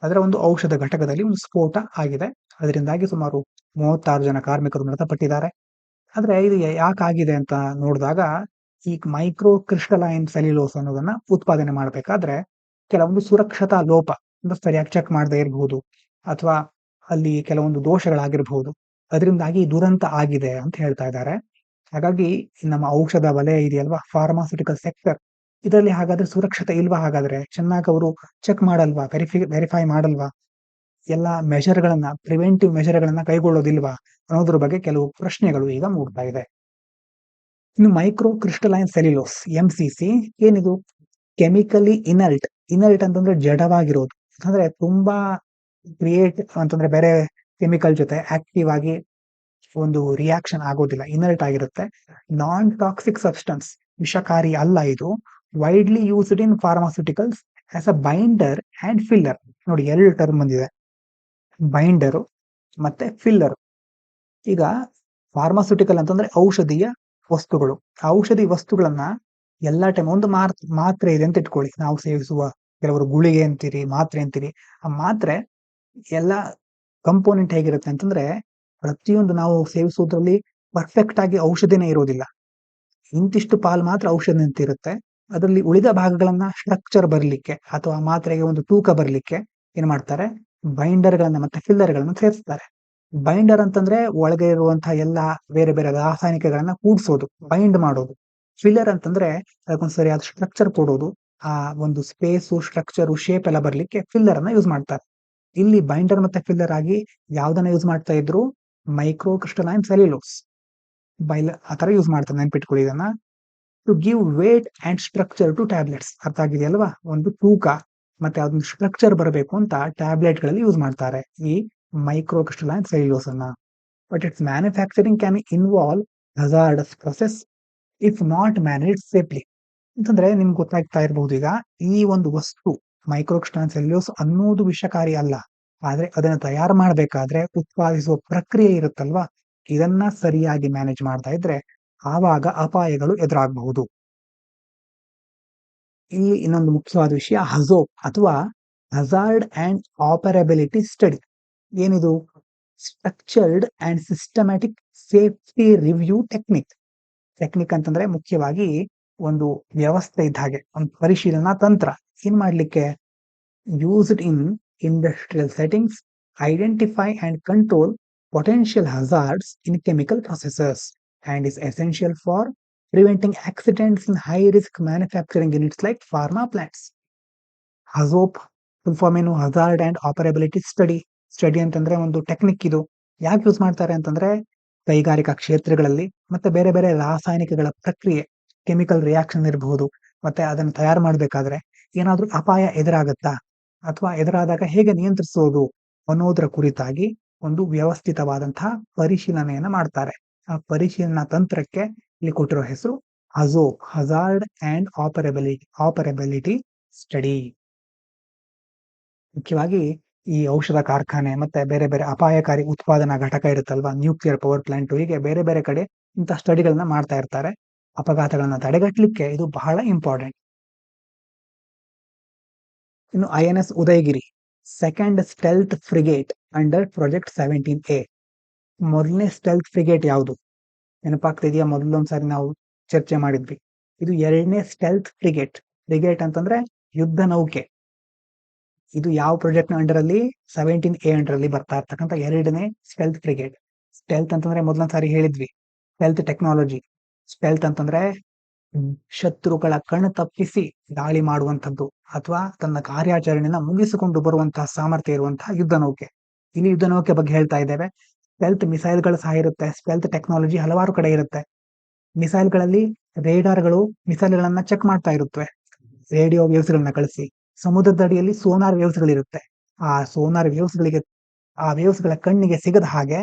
ಅದರ ಒಂದು ಔಷಧ ಘಟಕದಲ್ಲಿ ಒಂದು ಸ್ಫೋಟ ಆಗಿದೆ. ಅದರಿಂದಾಗಿ ಸುಮಾರು 36 ಜನ ಕಾರ್ಮಿಕರು ಮೃತಪಟ್ಟಿದ್ದಾರೆ. ಆದ್ರೆ ಇದು ಯಾಕಾಗಿದೆ ಅಂತ ನೋಡಿದಾಗ, ಈ ಮೈಕ್ರೋ ಕ್ರಿಸ್ಟಲೈನ್ ಸೆಲ್ಯುಲೋಸ್ ಅನ್ನೋದನ್ನ ಉತ್ಪಾದನೆ ಮಾಡಬೇಕಾದ್ರೆ ಕೆಲವೊಂದು ಸುರಕ್ಷತಾ ಲೋಪ, ಸರಿಯಾಗಿ ಚೆಕ್ ಮಾಡದೇ ಇರಬಹುದು, ಅಥವಾ ಅಲ್ಲಿ ಕೆಲವೊಂದು ದೋಷಗಳಾಗಿರಬಹುದು, ಅದರಿಂದಾಗಿ ದುರಂತ ಆಗಿದೆ ಅಂತ ಹೇಳ್ತಾ ಇದ್ದಾರೆ. ಹಾಗಾಗಿ ನಮ್ಮ ಔಷಧ ವಲಯ ಇದೆಯಲ್ವಾ, ಫಾರ್ಮಾಸ್ಯೂಟಿಕಲ್ ಸೆಕ್ಟರ್, ಇದರಲ್ಲಿ ಹಾಗಾದ್ರೆ ಸುರಕ್ಷತೆ ಇಲ್ವಾ? ಹಾಗಾದ್ರೆ ಚೆನ್ನಾಗಿ ಅವರು ಚೆಕ್ ಮಾಡಲ್ವಾ, ವೆರಿಫೈ ಮಾಡಲ್ವಾ, ಎಲ್ಲ ಮೆಷರ್ಗಳನ್ನ, ಪ್ರಿವೆಂಟಿವ್ ಮೆಷರ್ಗಳನ್ನ ಕೈಗೊಳ್ಳೋದಿಲ್ವಾ ಅನ್ನೋದ್ರ ಬಗ್ಗೆ ಕೆಲವು ಪ್ರಶ್ನೆಗಳು ಈಗ ಮೂಡ್ತಾ ಇದೆ. ಇನ್ನು ಮೈಕ್ರೋ ಕ್ರಿಸ್ಟಲೈನ್ ಸೆಲ್ಯುಲೋಸ್, MCC, ಏನಿದು? Chemically inert. ಇನರ್ಟ್ ಅಂತಂದ್ರೆ ಜಡವಾಗಿರೋದು, ಅಂದ್ರೆ ತುಂಬಾ ಕ್ರಿಯೇಟ್ ಅಂತಂದ್ರೆ ಬೇರೆ ಕೆಮಿಕಲ್ ಜೊತೆ ಆಕ್ಟಿವ್ ಆಗಿ ಒಂದು ರಿಯಾಕ್ಷನ್ ಆಗೋದಿಲ್ಲ, ಇನರ್ಟ್ ಆಗಿರುತ್ತೆ. ನಾನ್ ಟಾಕ್ಸಿಕ್ ಸಬ್ಸ್ಟೆನ್ಸ್, ವಿಷಕಾರಿ ಅಲ್ಲ ಇದು. Widely used in pharmaceuticals as a binder and filler. ನೋಡಿ, 2 ಟರ್ಮ್ ಬಂದಿದೆ, ಬೈಂಡರು ಮತ್ತೆ ಫಿಲ್ಲರ್. ಈಗ ಫಾರ್ಮಾಸ್ಯೂಟಿಕಲ್ ಅಂತಂದ್ರೆ ಔಷಧೀಯ ವಸ್ತುಗಳು. ಔಷಧಿ ವಸ್ತುಗಳನ್ನ ಎಲ್ಲಾ ಟೈಮ್ ಒಂದು ಮಾತ್ರೆ ಇದೆ ಅಂತ ಇಟ್ಕೊಳ್ಳಿ, ನಾವು ಸೇವಿಸುವ, ಕೆಲವರು ಗುಳಿಗೆ ಅಂತೀರಿ, ಮಾತ್ರೆ ಅಂತೀರಿ. ಆ ಮಾತ್ರೆ ಎಲ್ಲ ಕಂಪೋನೆಂಟ್ ಹೇಗಿರುತ್ತೆ ಅಂತಂದ್ರೆ, ಪ್ರತಿಯೊಂದು ನಾವು ಸೇವಿಸುವುದರಲ್ಲಿ ಪರ್ಫೆಕ್ಟ್ ಆಗಿ ಔಷಧಿನೇ ಇರೋದಿಲ್ಲ. ಇಂತಿಷ್ಟು ಪಾಲು ಮಾತ್ರ ಔಷಧಿ ಅಂತ ಇರುತ್ತೆ. ಅದರಲ್ಲಿ ಉಳಿದ ಭಾಗಗಳನ್ನ ಸ್ಟ್ರಕ್ಚರ್ ಬರ್ಲಿಕ್ಕೆ ಅಥವಾ ಮಾತ್ರೆಗೆ ಒಂದು ತೂಕ ಬರ್ಲಿಕ್ಕೆ ಏನ್ ಮಾಡ್ತಾರೆ, ಬೈಂಡರ್ ಗಳನ್ನ ಮತ್ತೆ ಫಿಲ್ಲರ್ ಗಳನ್ನ ಸೇರಿಸ್ತಾರೆ. ಬೈಂಡರ್ ಅಂತಂದ್ರೆ ಒಳಗೆ ಇರುವಂತಹ ಎಲ್ಲಾ ಬೇರೆ ಬೇರೆ ರಾಸಾಯನಿಕಗಳನ್ನ ಕೂಡಿಸೋದು, ಬೈಂಡ್ ಮಾಡೋದು. ಫಿಲ್ಲರ್ ಅಂತಂದ್ರೆ ಅದಕ್ಕೊಂದು ಸರಿಯಾದ ಸ್ಟ್ರಕ್ಚರ್ ಕೊಡೋದು, ಆ ಒಂದು ಸ್ಪೇಸು, ಸ್ಟ್ರಕ್ಚರು, ಶೇಪ್ ಎಲ್ಲ ಬರ್ಲಿಕ್ಕೆ ಫಿಲ್ಲರ್ ಅನ್ನ ಯೂಸ್ ಮಾಡ್ತಾರೆ. ಇಲ್ಲಿ ಬೈಂಡರ್ ಮತ್ತೆ ಫಿಲ್ಲರ್ ಆಗಿ ಯಾವ್ದನ್ನ ಯೂಸ್ ಮಾಡ್ತಾ ಇದ್ರು? ಮೈಕ್ರೋ ಕ್ರಿಸ್ಟಲೈನ್ ಸೆಲ್ಯುಲೋಸ್ ಆತರ ಯೂಸ್ ಮಾಡ್ತಾರೆ, ನೆನ್ಪಿಟ್ಕೊಳ್ಳಿ ಇದನ್ನ. To give weight and structure to tablets. ಅರ್ಥ ಆಗಿದೆಯಲ್ವಾ? ಒಂದು ತೂಕ ಮತ್ತೆ ಅದೊಂದು ಸ್ಟ್ರಕ್ಚರ್ ಬರಬೇಕು ಅಂತ ಟ್ಯಾಬ್ಲೆಟ್ ಗಳಲ್ಲಿ ಯೂಸ್ ಮಾಡ್ತಾರೆ ಈ ಮೈಕ್ರೋ ಕ್ರಿಸ್ಟಲೈನ್ ಸೆಲ್ಯುಲೋಸ್ ಅನ್ನ. But it's manufacturing can involve hazardous process if not manage safely. ಅಂತಂದ್ರೆ ನಿಮ್ಗೆ ಗೊತ್ತಾಗ್ತಾ ಇರಬಹುದು, ಈಗ ಈ ಒಂದು ವಸ್ತು ಮೈಕ್ರೋ ಕ್ರಿಸ್ಟಲೈನ್ ಸೆಲ್ಯುಲೋಸ್ ಅನ್ನೋದು ವಿಷಕಾರಿ ಅಲ್ಲ, ಆದ್ರೆ ಅದನ್ನ ತಯಾರು ಮಾಡಬೇಕಾದ್ರೆ ಉತ್ಪಾದಿಸುವ ಪ್ರಕ್ರಿಯೆ ಇರುತ್ತಲ್ವಾ, ಇದನ್ನ ಸರಿಯಾಗಿ ಮ್ಯಾನೇಜ್ ಮಾಡ್ತಾ ಇದ್ರೆ ಆವಾಗ ಅಪಾಯಗಳು ಎದುರಾಗಬಹುದು. ಇಲ್ಲಿ ಇನ್ನೊಂದು ಮುಖ್ಯವಾದ ವಿಷಯ, ಹಜೋಪ್ ಅಥವಾ ಹಜಾರ್ಡ್ ಅಂಡ್ ಆಪರೇಬಿಲಿಟಿ ಸ್ಟಡಿ. ಏನಿದು? Structured and systematic safety review technique. Technique ಅಂತಂದ್ರೆ ಮುಖ್ಯವಾಗಿ ಒಂದು ವ್ಯವಸ್ಥೆ ಇದ್ದ ಹಾಗೆ, ಒಂದು ಪರಿಶೀಲನಾ ತಂತ್ರ. ಏನ್ ಮಾಡ್ಲಿಕ್ಕೆ? Used in industrial settings, identify and control potential hazards in chemical processes and is essential for preventing accidents in high-risk manufacturing units like pharma plants. HAZOP full form ಏನು? Hazard and operability study. Study ಅಂತಂದ್ರೆ ಒಂದು technique. ಇದು ಯಾಕೆ use ಮಾಡ್ತಾರೆ ಅಂತಂದ್ರೆ, ಕೈಗಾರಿಕಾ ಕ್ಷೇತ್ರಗಳಲ್ಲಿ ಮತ್ತೆ ಬೇರೆ ಬೇರೆ ರಾಸಾಯನಿಕಗಳ ಪ್ರಕ್ರಿಯೆ, ಕೆಮಿಕಲ್ ರಿಯಾಕ್ಷನ್ ಇರಬಹುದು, ಮತ್ತೆ ಅದನ್ನು ತಯಾರು ಮಾಡಬೇಕಾದ್ರೆ ಏನಾದ್ರೂ ಅಪಾಯ ಎದುರಾಗತ್ತಾ, ಅಥವಾ ಎದುರಾದಾಗ ಹೇಗೆ ನಿಯಂತ್ರಿಸೋದು ಅನ್ನೋದರ ಕುರಿತಾಗಿ ಒಂದು ವ್ಯವಸ್ಥಿತವಾದಂತಹ ಪರಿಶೀಲನೆಯನ್ನ ಮಾಡ್ತಾರೆ. ಆ ಪರಿಶೀಲನಾ ತಂತ್ರಕ್ಕೆ ಇಲ್ಲಿ ಕೊಟ್ಟಿರೋ ಹೆಸರು ಹಜೋಪ್, ಹಜಾರ್ಡ್ ಅಂಡ್ ಆಪರೇಬಿಲಿಟಿ ಸ್ಟಡಿ. ಮುಖ್ಯವಾಗಿ ಈ ಔಷಧ ಕಾರ್ಖಾನೆ ಮತ್ತೆ ಬೇರೆ ಬೇರೆ ಅಪಾಯಕಾರಿ ಉತ್ಪಾದನಾ ಘಟಕ ಇರುತ್ತಲ್ವಾ, ನ್ಯೂಕ್ಲಿಯರ್ ಪವರ್ ಪ್ಲಾಂಟ್, ಹೀಗೆ ಬೇರೆ ಬೇರೆ ಕಡೆ ಇಂತಹ ಸ್ಟಡಿಗಳನ್ನ ಮಾಡ್ತಾ ಇರ್ತಾರೆ. ಅಪಘಾತಗಳನ್ನ ತಡೆಗಟ್ಟಲಿಕ್ಕೆ ಇದು ಬಹಳ ಇಂಪಾರ್ಟೆಂಟ್. ಇನ್ನು INS Udayagiri, second stealth frigate under project 17A. ಮೊದಲನೇ ಸ್ಟೆಲ್ತ್ ಫ್ರಿಗೇಟ್ ಯಾವುದು? ನೆನಪಾಗ್ತಿದೆಯಾ? ಮೊದಲೊಂದ್ಸಾರಿ ನಾವು ಚರ್ಚೆ ಮಾಡಿದ್ವಿ. ಇದು 2ನೇ ಸ್ಟೆಲ್ತ್ ಫ್ರಿಗೇಟ್. ಫ್ರಿಗೇಟ್ ಅಂತಂದ್ರೆ ಯುದ್ಧ ನೌಕೆ. ಇದು ಯಾವ ಪ್ರಾಜೆಕ್ಟ್ ನ ಅಂಡರ್ ಅಲ್ಲಿ 17A ಅಂಡರ್ ಅಲ್ಲಿ ಬರ್ತಾ ಇರ್ತಕ್ಕಂಥ ಎರಡನೇ ಸ್ಟೆಲ್ತ್ ಫ್ರಿಗೇಟ್. ಸ್ಟೆಲ್ತ್ ಅಂತಂದ್ರೆ ಮೊದಲನೇ ಸಾರಿ ಹೇಳಿದ್ವಿ, ಸ್ಟೆಲ್ತ್ ಟೆಕ್ನಾಲಜಿ. ಸ್ಟೆಲ್ತ್ ಅಂತಂದ್ರೆ ಶತ್ರುಗಳ ಕಣ್ಣು ತಪ್ಪಿಸಿ ದಾಳಿ ಮಾಡುವಂತದ್ದು ಅಥವಾ ತನ್ನ ಕಾರ್ಯಾಚರಣೆನ ಮುಗಿಸಿಕೊಂಡು ಬರುವಂತಹ ಸಾಮರ್ಥ್ಯ ಇರುವಂತಹ ಯುದ್ಧ ನೌಕೆ. ಇಲ್ಲಿ ಯುದ್ಧ ನೌಕೆ ಬಗ್ಗೆ ಹೇಳ್ತಾ ಇದ್ದೇವೆ. ಸ್ಟೆಲ್ತ್ ಮಿಸೈಲ್ಗಳು ಸಹ ಇರುತ್ತೆ. ಸ್ಟೆಲ್ತ್ ಟೆಕ್ನಾಲಜಿ ಹಲವಾರು ಕಡೆ ಇರುತ್ತೆ. ಮಿಸೈಲ್ಗಳಲ್ಲಿ ರೇಡಾರ್ಗಳು ಮಿಸೈಲ್ಗಳನ್ನ ಚೆಕ್ ಮಾಡ್ತಾ ಇರುತ್ತವೆ, ರೇಡಿಯೋ ವೇವ್ಸ್ ಗಳನ್ನ ಕಳಿಸಿ. ಸಮುದ್ರದ ಅಡಿಯಲ್ಲಿ ಸೋನಾರ್ ವೇವ್ಸ್ ಗಳಿರುತ್ತೆ. ಆ ಸೋನಾರ್ ವೇವ್ಸ್ ಗಳಿಗೆ, ಆ ವೇವ್ಸ್ ಗಳ ಕಣ್ಣಿಗೆ ಸಿಗದ ಹಾಗೆ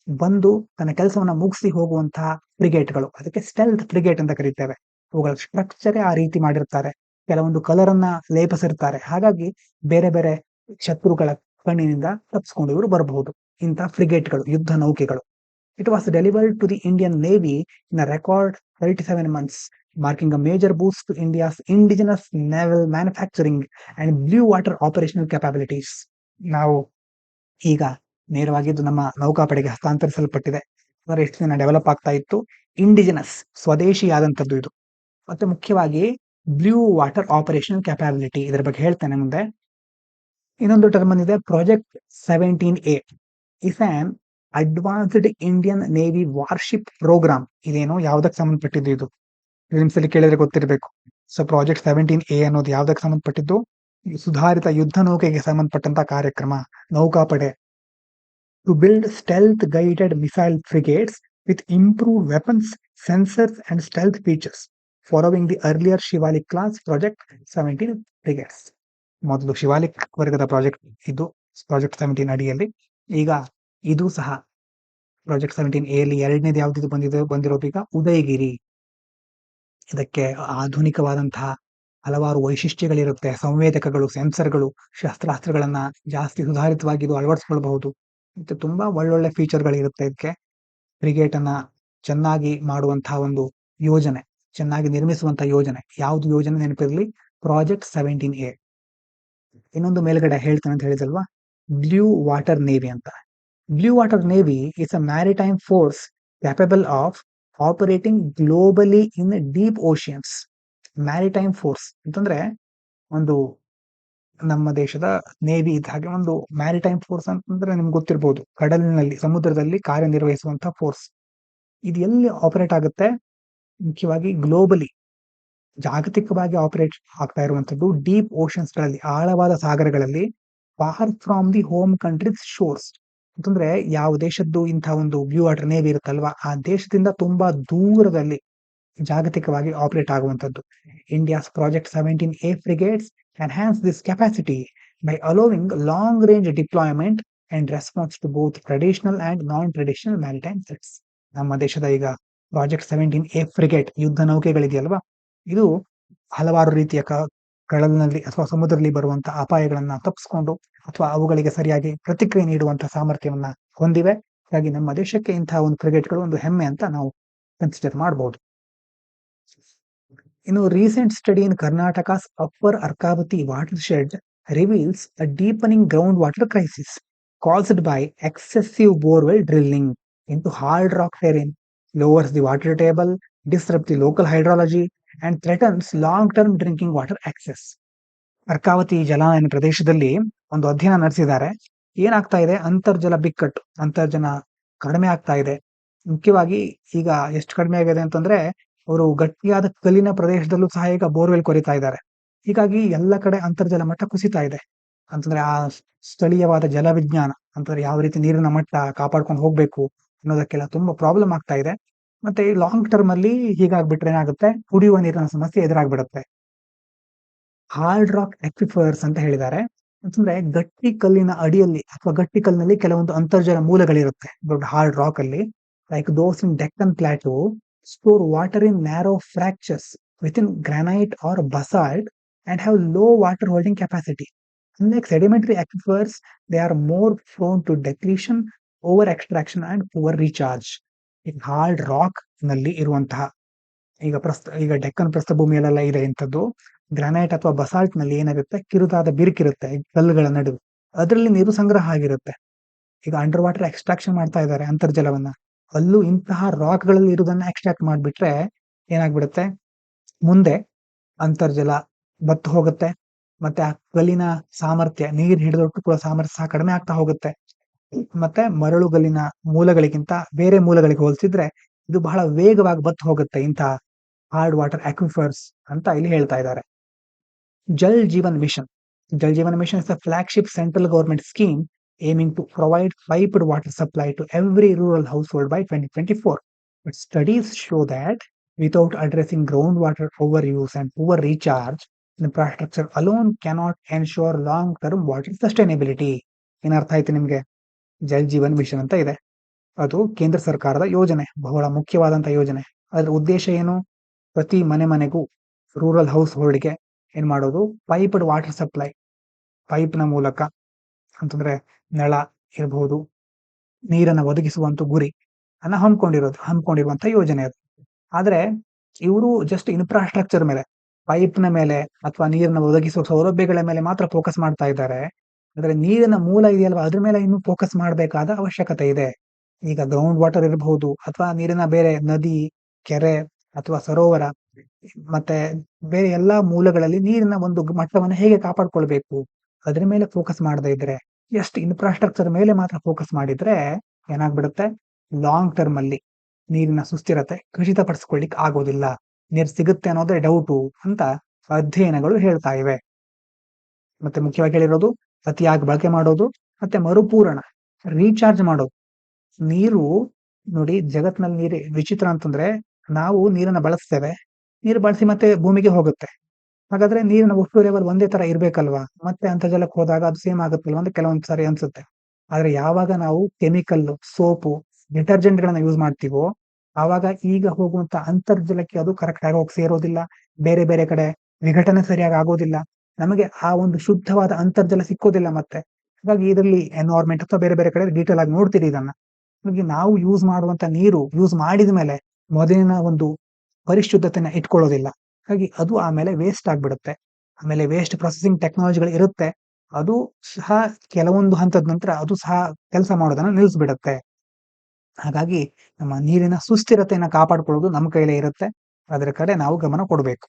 ಬಂದು ತನ್ನ ಕೆಲಸವನ್ನ ಮುಗಿಸಿ ಹೋಗುವಂತಹ ಫ್ರಿಗೇಟ್ಗಳು, ಅದಕ್ಕೆ ಸ್ಟೆಲ್ತ್ ಫ್ರಿಗೇಟ್ ಅಂತ ಕರೀತೇವೆ. ಅವುಗಳ ಸ್ಟ್ರಕ್ಚರ್ ಆ ರೀತಿ ಮಾಡಿರ್ತಾರೆ, ಕೆಲವೊಂದು ಕಲರ್ ಅನ್ನ ಲೇಪಿಸಿರ್ತಾರೆ. ಹಾಗಾಗಿ ಬೇರೆ ಬೇರೆ ಶತ್ರುಗಳ ಕಣ್ಣಿನಿಂದ ತಪ್ಪಿಸ್ಕೊಂಡು ಇವರು ಬರಬಹುದು. ಇಂತಹ ಫ್ರಿಗೇಟ್ಗಳು, ಯುದ್ಧ ನೌಕೆಗಳು. It was delivered to the Indian Navy in a record 37 months, marking a major boost to India's indigenous naval manufacturing and blue water operational capabilities. ನಾವು ಈಗ ನೇರವಾಗಿ ಇದು ನಮ್ಮ ನೌಕಾಪಡೆಗೆ ಹಸ್ತಾಂತರಿಸಲ್ಪಟ್ಟಿದೆ. ಅಂದರೆ ಎಷ್ಟು ದಿನ ಡೆವಲಪ್ ಆಗ್ತಾ ಇತ್ತು. ಇಂಡಿಜಿನಸ್, ಸ್ವದೇಶಿಯಾದಂಥದ್ದು ಇದು. ಮತ್ತೆ ಮುಖ್ಯವಾಗಿ ಬ್ಲೂ ವಾಟರ್ ಆಪರೇಷನಲ್ ಕ್ಯಾಪಾಬಿಲಿಟಿ, ಇದರ ಬಗ್ಗೆ ಹೇಳ್ತೇನೆ ಮುಂದೆ. ಇನ್ನೊಂದು ಟರ್ಮ್ ಬಂದಿದೆ project 17A. Is an advanced Indian navy warship programme. ಇದೇನೋ ಯಾವ್ದಕ್ಕೆ ಸಂಬಂಧಪಟ್ಟಿದ್ದು, ಇದು ಫಿಲಿಮ್ಸ್ ಅಲ್ಲಿ ಕೇಳಿದ್ರೆ ಗೊತ್ತಿರಬೇಕು. ಸೊ ಪ್ರಾಜೆಕ್ಟ್ 17A ಅನ್ನೋದು ಯಾವ್ದಕ್ಕೆ ಸಂಬಂಧಪಟ್ಟಿದ್ದು? ಸುಧಾರಿತ ಯುದ್ಧ ನೌಕೆಗೆ ಸಂಬಂಧಪಟ್ಟಂತ ಕಾರ್ಯಕ್ರಮ. ನೌಕಾಪಡೆ to build stealth guided missile frigates with improved weapons, sensors and stealth features following the earlier Shivalik class project 17 frigates. ಮೊದಲು ಶಿವಾಲಿಕ್ ವರ್ಗದ ಪ್ರಾಜೆಕ್ಟ್ ಇದು, ಪ್ರಾಜೆಕ್ಟ್ 17 ಅಡಿಯಲ್ಲಿ. ಈಗ ಇದು ಸಹ ಪ್ರಾಜೆಕ್ಟ್ 17A ಅಲ್ಲಿ ಎರಡನೇದು ಯಾವ್ದು ಬಂದಿರೋದು ಈಗ ಉದಯಗಿರಿ. ಇದಕ್ಕೆ ಆಧುನಿಕವಾದಂತಹ ಹಲವಾರು ವೈಶಿಷ್ಟ್ಯಗಳಿರುತ್ತೆ. ಸಂವೇದಕಗಳು, ಸೆನ್ಸರ್ಗಳು, ಶಸ್ತ್ರಾಸ್ತ್ರಗಳನ್ನ ಜಾಸ್ತಿ ಸುಧಾರಿತವಾಗಿ ಇದು ಅಳವಡಿಸ್ಕೊಳ್ಬಹುದು. ಮತ್ತೆ ತುಂಬಾ ಒಳ್ಳೊಳ್ಳೆ ಫೀಚರ್ಗಳಿರುತ್ತೆ ಇದಕ್ಕೆ. ಫ್ರಿಗೇಟ್ ಅನ್ನ ಚೆನ್ನಾಗಿ ಮಾಡುವಂತಹ ಒಂದು ಯೋಜನೆ, ಚೆನ್ನಾಗಿ ನಿರ್ಮಿಸುವಂತಹ ಯೋಜನೆ. ಯಾವ್ದು ಯೋಜನೆ ನೆನಪಿರಲಿ? Project 17A. ಇನ್ನೊಂದು ಮೇಲ್ಗಡೆ ಹೇಳ್ತೇನೆ ಅಂತ ಹೇಳಿದಲ್ವಾ, ಬ್ಲೂ ವಾಟರ್ ನೇವಿ ಅಂತ. Blue Water Navy is a maritime force capable of operating globally in deep oceans. Maritime force ಅಂತಂದ್ರೆ ಒಂದು ನಮ್ಮ ದೇಶದ ನೇವಿ ಇದ್ದ ಹಾಗೆ ಒಂದು ಮ್ಯಾರಿಟೈಮ್ ಫೋರ್ಸ್ ಅಂತಂದ್ರೆ ನಿಮ್ಗೆ ಗೊತ್ತಿರಬಹುದು, ಕಡಲಿನಲ್ಲಿ, ಸಮುದ್ರದಲ್ಲಿ ಕಾರ್ಯನಿರ್ವಹಿಸುವಂತಹ ಫೋರ್ಸ್. ಇದು ಎಲ್ಲಿ ಆಪರೇಟ್ ಆಗುತ್ತೆ? ಮುಖ್ಯವಾಗಿ ಗ್ಲೋಬಲಿ, ಜಾಗತಿಕವಾಗಿ ಆಪರೇಟ್ ಆಗ್ತಾ ಇರುವಂತದ್ದು ಡೀಪ್ ಓಷನ್ಸ್ ಗಳಲ್ಲಿ, ಆಳವಾದ ಸಾಗರಗಳಲ್ಲಿ, far from the home countries shores. ಅಂತಂದ್ರೆ ಯಾವ ದೇಶದ್ದು ಇಂತಹ ಒಂದು ಬ್ಲೂ ವಾಟರ್ ನೇವಿ ಇರುತ್ತಲ್ವಾ, ಆ ದೇಶದಿಂದ ತುಂಬಾ ದೂರದಲ್ಲಿ ಜಾಗತಿಕವಾಗಿ ಆಪರೇಟ್ ಆಗುವಂತದ್ದು. India's project 17A frigates enhance this capacity by allowing long range deployment and response to both traditional and non traditional maritime threats. ನಮ್ಮ ದೇಶದ ಈಗ ಪ್ರಾಜೆಕ್ಟ್ 17A ಫ್ರಿಗೇಟ್ ಯುದ್ಧ ನೌಕೆಗಳಿದೆಯಲ್ವಾ, ಇದು ಹಲವಾರು ರೀತಿಯ ಕಡಲಿನಲ್ಲಿ ಅಥವಾ ಸಮುದ್ರದಲ್ಲಿ ಬರುವಂತಹ ಅಪಾಯಗಳನ್ನ ತಪ್ಪಿಸ್ಕೊಂಡು ಅಥವಾ ಅವುಗಳಿಗೆ ಸರಿಯಾಗಿ ಪ್ರತಿಕ್ರಿಯೆ ನೀಡುವಂತಹ ಸಾಮರ್ಥ್ಯವನ್ನ ಹೊಂದಿವೆ. ಹಾಗಾಗಿ ನಮ್ಮ ದೇಶಕ್ಕೆ ಇಂತಹ ಒಂದು ಫ್ರಿಗೇಟ್ಗಳು ಒಂದು ಹೆಮ್ಮೆ ಅಂತ ನಾವು ಕನ್ಸಿಡರ್ ಮಾಡಬಹುದು. ಇನ್ನು recent study in Karnataka's upper Arkavathi water shed reveals a ಡೀಪನಿಂಗ್ ground water crisis caused by excessive borewell drilling into hard rock terrain, lowers the water table, disrupts the local hydrology, and threatens long-term drinking water access. Arkavathi ಜಲಾನಯನ ಪ್ರದೇಶದಲ್ಲಿ ಒಂದು ಅಧ್ಯಯನ ನಡೆಸಿದ್ದಾರೆ. ಏನಾಗ್ತಾ ಇದೆ? ಅಂತರ್ಜಲ ಬಿಕ್ಕಟ್ಟು, ಅಂತರ್ಜಲ ಕಡಿಮೆ ಆಗ್ತಾ ಇದೆ. ಮುಖ್ಯವಾಗಿ ಈಗ ಎಷ್ಟು ಕಡಿಮೆ ಆಗಿದೆ ಅಂತಂದ್ರೆ, ಅವರು ಗಟ್ಟಿಯಾದ ಕಲ್ಲಿನ ಪ್ರದೇಶದಲ್ಲೂ ಸಹ ಈಗ ಬೋರ್ವೆಲ್ ಕೊರಿತಾ ಇದ್ದಾರೆ. ಹೀಗಾಗಿ ಎಲ್ಲ ಕಡೆ ಅಂತರ್ಜಲ ಮಟ್ಟ ಕುಸಿತಾ ಇದೆ. ಅಂತಂದ್ರೆ ಆ ಸ್ಥಳೀಯವಾದ ಜಲವಿಜ್ಞಾನ, ಅಂತಂದ್ರೆ ಯಾವ ರೀತಿ ನೀರಿನ ಮಟ್ಟ ಕಾಪಾಡ್ಕೊಂಡು ಹೋಗ್ಬೇಕು ಅನ್ನೋದಕ್ಕೆಲ್ಲ ತುಂಬಾ ಪ್ರಾಬ್ಲಮ್ ಆಗ್ತಾ ಇದೆ. ಮತ್ತೆ ಲಾಂಗ್ ಟರ್ಮ್ ಅಲ್ಲಿ ಹೀಗಾಗ್ಬಿಟ್ರೆ ಏನಾಗುತ್ತೆ? ಕುಡಿಯುವ ನೀರಿನ ಸಮಸ್ಯೆ ಎದುರಾಗ್ಬಿಡುತ್ತೆ. ಹಾರ್ಡ್ ರಾಕ್ ಅಕ್ವಿಫರ್ಸ್ ಅಂತ ಹೇಳಿದ್ದಾರೆ. ಅಂತಂದ್ರೆ ಗಟ್ಟಿ ಕಲ್ಲಿನ ಅಡಿಯಲ್ಲಿ ಅಥವಾ ಗಟ್ಟಿ ಕಲ್ಲಿನಲ್ಲಿ ಕೆಲವೊಂದು ಅಂತರ್ಜಲ ಮೂಲಗಳಿರುತ್ತೆ. ದೊಡ್ಡ ಹಾರ್ಡ್ ರಾಕ್ ಅಲ್ಲಿ, like those in Deccan plateau, store water in narrow fractures within granite or basalt and have low water holding capacity. Unlike sedimentary aquifers, they are more prone to depletion, over extraction and poor recharge. ಈಗ hard rock ನಲ್ಲಿ ಇರುವಂತಹ ಈಗ ಡೆಕ್ಕನ್ ಪ್ರಸ್ಥಭೂಮಿಯಲ್ಲೆಲ್ಲ ಇದೆ ಇಂಥದ್ದು. Granite ಅಥವಾ basalt ನಲ್ಲಿ ಏನಾಗುತ್ತೆ? ಕಿರುದಾದ ಬಿರುಕಿರುತ್ತೆ ಕಲ್ಲುಗಳ ನಡುವೆ, ಅದರಲ್ಲಿ ನೀರು ಸಂಗ್ರಹ ಆಗಿರುತ್ತೆ. ಈಗ ಅಂಡರ್ ವಾಟರ್ ಎಕ್ಸ್ಟ್ರಾಕ್ಷನ್ ಮಾಡ್ತಾ ಇದ್ದಾರೆ ಅಂತರ್ಜಲವನ್ನ. ಅಲ್ಲೂ ಇಂತಹ ರಾಕ್ ಗಳಲ್ಲಿ ಇರುವುದನ್ನ ಎಕ್ಸ್ಟ್ರಾಕ್ಟ್ ಮಾಡ್ಬಿಟ್ರೆ ಏನಾಗ್ಬಿಡುತ್ತೆ? ಮುಂದೆ ಅಂತರ್ಜಲ ಬತ್ತು ಹೋಗುತ್ತೆ. ಮತ್ತೆ ಆ ಕಲ್ಲಿನ ಸಾಮರ್ಥ್ಯ, ನೀರ್ ಹಿಡಿದಿಟ್ಟುಕೊಳ್ಳೋ ಸಾಮರ್ಥ್ಯ ಸಹ ಕಡಿಮೆ ಆಗ್ತಾ ಹೋಗುತ್ತೆ. ಮತ್ತೆ ಮರಳುಗಲ್ಲಿನ ಮೂಲಗಳಿಗಿಂತ ಬೇರೆ ಮೂಲಗಳಿಗೆ ಹೋಲಿಸಿದ್ರೆ ಇದು ಬಹಳ ವೇಗವಾಗಿ ಬತ್ತು ಹೋಗುತ್ತೆ ಇಂತಹ ಹಾರ್ಡ್ ವಾಟರ್ ಅಕ್ವಿಫರ್ಸ್ ಅಂತ ಇಲ್ಲಿ ಹೇಳ್ತಾ ಇದ್ದಾರೆ. Jal Jeevan Mission. Jal Jeevan Mission is a flagship central government scheme aiming to provide piped water supply to every rural household by 2024. But studies show that without addressing groundwater overuse and poor recharge, infrastructure alone cannot ensure long-term water sustainability. ಏನರ್ಥ ಆಯ್ತು ನಿಮ್ಗೆ? Jal Jeevan mission ಅಂತ ಇದೆ. ಅದು ಕೇಂದ್ರ ಸರ್ಕಾರದ ಯೋಜನೆ, ಬಹಳ ಮುಖ್ಯವಾದಂತಹ ಯೋಜನೆ. ಅದರ ಉದ್ದೇಶ ಏನು? ಪ್ರತಿ ಮನೆಗೂ ರೂರಲ್ ಹೌಸ್ ಹೋಲ್ಡ್ಗೆ ಏನ್ ಮಾಡೋದು, ಪೈಪ್ಡ್ ವಾಟರ್ ಸಪ್ಲೈ, ಪೈಪ್ನ ಮೂಲಕ ಅಂತಂದ್ರೆ ನಳ ಇರಬಹುದು, ನೀರನ್ನು ಒದಗಿಸುವಂತ ಗುರಿ ಅನ್ನ ಹಮ್ಮಿಕೊಂಡಿರುವಂತ ಯೋಜನೆ ಅದು. ಆದ್ರೆ ಇವರು ಜಸ್ಟ್ ಇನ್ಫ್ರಾಸ್ಟ್ರಕ್ಚರ್ ಮೇಲೆ, ಪೈಪ್ನ ಮೇಲೆ ಅಥವಾ ನೀರನ್ನ ಒದಗಿಸುವ ಸೌಲಭ್ಯಗಳ ಮೇಲೆ ಮಾತ್ರ ಫೋಕಸ್ ಮಾಡ್ತಾ ಇದ್ದಾರೆ. ಆದ್ರೆ ನೀರಿನ ಮೂಲ ಇದೆಯಲ್ವಾ, ಅದ್ರ ಮೇಲೆ ಇನ್ನೂ ಫೋಕಸ್ ಮಾಡಬೇಕಾದ ಅವಶ್ಯಕತೆ ಇದೆ. ಈಗ ಗ್ರೌಂಡ್ ವಾಟರ್ ಇರಬಹುದು ಅಥವಾ ನೀರಿನ ಬೇರೆ ನದಿ, ಕೆರೆ ಅಥವಾ ಸರೋವರ ಮತ್ತೆ ಬೇರೆ ಎಲ್ಲಾ ಮೂಲಗಳಲ್ಲಿ ನೀರಿನ ಒಂದು ಮಟ್ಟವನ್ನು ಹೇಗೆ ಕಾಪಾಡ್ಕೊಳ್ಬೇಕು, ಅದ್ರ ಮೇಲೆ ಫೋಕಸ್ ಮಾಡದೇ ಇದ್ರೆ, ಎಷ್ಟು ಇನ್ಫ್ರಾಸ್ಟ್ರಕ್ಚರ್ ಮೇಲೆ ಮಾತ್ರ ಫೋಕಸ್ ಮಾಡಿದ್ರೆ ಏನಾಗ್ಬಿಡುತ್ತೆ, ಲಾಂಗ್ ಟರ್ಮ್ ಅಲ್ಲಿ ನೀರಿನ ಸುಸ್ಥಿರತೆ ಖಚಿತಪಡಿಸ್ಕೊಳ್ಳಿಕ್ ಆಗೋದಿಲ್ಲ, ನೀರ್ ಸಿಗುತ್ತೆ ಅನ್ನೋದೇ ಡೌಟು ಅಂತ ಅಧ್ಯಯನಗಳು ಹೇಳ್ತಾ ಇವೆ. ಮತ್ತೆ ಮುಖ್ಯವಾಗಿ ಹೇಳಿರೋದು ಅತಿಯಾಗಿ ಬಳಕೆ ಮಾಡೋದು, ಮತ್ತೆ ಮರುಪೂರಣ, ರೀಚಾರ್ಜ್ ಮಾಡೋದು. ನೀರು ನೋಡಿ, ಜಗತ್ನಲ್ಲಿ ನೀರು ವಿಚಿತ್ರ ಅಂತಂದ್ರೆ, ನಾವು ನೀರನ್ನ ಬಳಸ್ತೇವೆ, ನೀರು ಬಳಸಿ ಮತ್ತೆ ಭೂಮಿಗೆ ಹೋಗುತ್ತೆ. ಹಾಗಾದ್ರೆ ನೀರಿನ ಒಟ್ಟು ಲೆವೆಲ್ ಒಂದೇ ತರ ಇರ್ಬೇಕಲ್ವಾ? ಮತ್ತೆ ಅಂತರ್ಜಲಕ್ಕೆ ಹೋದಾಗ ಅದು ಸೇಮ್ ಆಗುತ್ತಲ್ವಾ ಅಂತ ಕೆಲವೊಂದ್ ಸಾರಿ ಅನ್ಸುತ್ತೆ. ಆದ್ರೆ ಯಾವಾಗ ನಾವು ಕೆಮಿಕಲ್, ಸೋಪು, ಡಿಟರ್ಜೆಂಟ್ ಗಳನ್ನ ಯೂಸ್ ಮಾಡ್ತೀವೋ ಆವಾಗ ಈಗ ಹೋಗುವಂತ ಅಂತರ್ಜಲಕ್ಕೆ ಅದು ಕರೆಕ್ಟ್ ಆಗಿ ಹೋಗಿ ಸೇರೋದಿಲ್ಲ, ಬೇರೆ ಬೇರೆ ಕಡೆ ವಿಘಟನೆ ಸರಿಯಾಗಿ ಆಗೋದಿಲ್ಲ, ನಮಗೆ ಆ ಒಂದು ಶುದ್ಧವಾದ ಅಂತರ್ಜಲ ಸಿಕ್ಕೋದಿಲ್ಲ ಮತ್ತೆ. ಹಾಗಾಗಿ ಇದರಲ್ಲಿ ಎನ್ವೈರ್ಮೆಂಟ್ ಅಥವಾ ಬೇರೆ ಬೇರೆ ಕಡೆ ಡೀಟೇಲ್ ಆಗಿ ನೋಡ್ತೀರಿ ಇದನ್ನ. ಹಾಗಾಗಿ ನಾವು ಯೂಸ್ ಮಾಡುವಂತ ನೀರು ಯೂಸ್ ಮಾಡಿದ ಮೇಲೆ ಮೊದಲಿನ ಒಂದು ಪರಿಶುದ್ಧತೆನ ಇಟ್ಕೊಳ್ಳೋದಿಲ್ಲ. ಹಾಗಾಗಿ ಅದು ಆಮೇಲೆ ವೇಸ್ಟ್ ಆಗ್ಬಿಡುತ್ತೆ. ಆಮೇಲೆ ವೇಸ್ಟ್ ಪ್ರೊಸೆಸಿಂಗ್ ಟೆಕ್ನಾಲಜಿಗಳು ಇರುತ್ತೆ, ಅದು ಸಹ ಕೆಲವೊಂದು ಹಂತದ ನಂತರ ಅದು ಸಹ ಕೆಲಸ ಮಾಡೋದನ್ನ ನಿಲ್ಲಿಸ್ಬಿಡುತ್ತೆ. ಹಾಗಾಗಿ ನಮ್ಮ ನೀರಿನ ಸುಸ್ಥಿರತೆಯನ್ನ ಕಾಪಾಡ್ಕೊಳ್ಳೋದು ನಮ್ಮ ಕೈಲೇ ಇರುತ್ತೆ, ಅದರ ಕಡೆ ನಾವು ಗಮನ ಕೊಡಬೇಕು.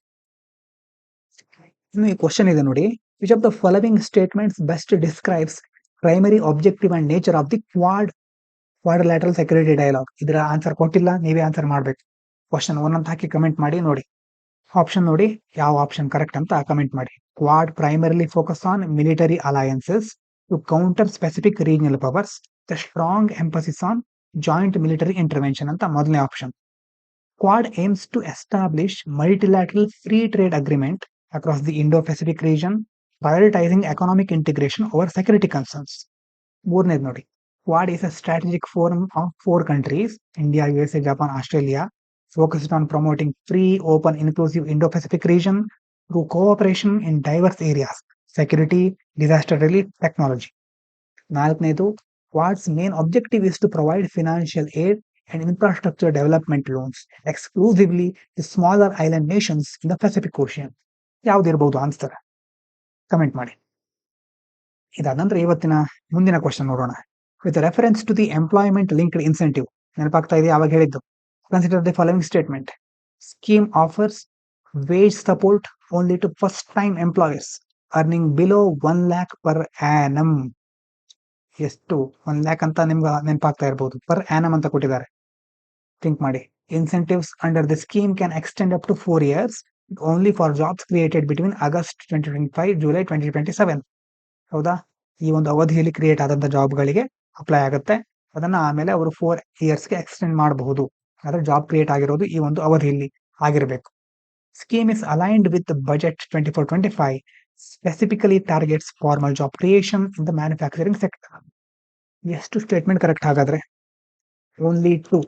ಇನ್ನು ಈ ಕ್ವಶನ್ ಇದೆ ನೋಡಿ, which of the following statements best describes primary objective and nature of the quadrilateral security dialogue. ಇದರ ಆನ್ಸರ್ ಕೊಟ್ಟಿಲ್ಲ, ನೀವೇ ಆನ್ಸರ್ ಮಾಡ್ಬೇಕು. ಕ್ವಶನ್ 1 ಅಂತ ಹಾಕಿ ಕಮೆಂಟ್ ಮಾಡಿ ನೋಡಿ. ಆಪ್ಷನ್ ನೋಡಿ ಯಾವ ಆಪ್ಷನ್ ಕರೆಕ್ಟ್ ಅಂತ ಕಮೆಂಟ್ ಮಾಡಿ. Quad primarily focus on military alliances to counter specific regional powers, the strong emphasis on joint military intervention ಅಂತ ಮೊದಲನೇ option. Quad aims to establish multilateral free trade agreement across the Indo-Pacific region, prioritising economic integration over security concerns. ಮೂರನೇದು ನೋಡಿ, quad is a strategic forum of 4 countries, India, USA, Japan, Australia, focused on promoting free, open, inclusive Indo-Pacific region through cooperation in diverse areas, security, disaster relief, technology. ನಾಲ್ಕನೇದು, Quad's main objective is to provide financial aid and infrastructure development loans exclusively to smaller island nations in the Pacific Ocean. ಯಾವ್ದಿರ್ಬೋದು answer comment ಮಾಡಿ. ಇದಾದ ನಂತರ ಇವತ್ತಿನ ಮುಂದಿನ question ನೋಡೋಣ. With reference to the employment linked incentive, ನೆನಪಾಗ್ತಾ ಇದೆ ಆವಾಗ ಹೇಳಿದ್ದು. Consider the following statement. Scheme offers wage support only to first time employers earning below 1 lakh per annum. ಎಷ್ಟು 1 lakh ಅಂತ ನಿಮ್ಗೆ ನೆನಪಾಗ್ತಾ ಇರಬಹುದು, ಪರ್ ಆನಮ್ ಅಂತ ಕೊಟ್ಟಿದ್ದಾರೆ. ಥಿಂಕ್ ಮಾಡಿ. Incentives under the scheme can extend up to 4 years only for jobs created between August 2025 July 2027. ಹೌದಾ? ಈ ಒಂದು ಅವಧಿಯಲ್ಲಿ ಕ್ರಿಯೇಟ್ ಆದಂತ ಜಾಬ್ಗಳಿಗೆ ಅಪ್ಲೈ ಆಗುತ್ತೆ. ಅದನ್ನ ಆಮೇಲೆ ಅವರು 4 yearsಗೆ ಎಕ್ಸ್ಟೆಂಡ್ ಮಾಡಬಹುದು. ಆದ್ರೆ ಜಾಬ್ ಕ್ರಿಯೇಟ್ ಆಗಿರೋದು ಈ ಒಂದು ಅವಧಿಯಲ್ಲಿ ಆಗಿರಬೇಕು. Scheme is aligned with budget 24-25, specifically targets formal job creation in the manufacturing sector. ಎಷ್ಟು ಸ್ಟೇಟ್ಮೆಂಟ್ ಕರೆಕ್ಟ್ ಹಾಗಾದ್ರೆ? ಓನ್ಲಿ 2.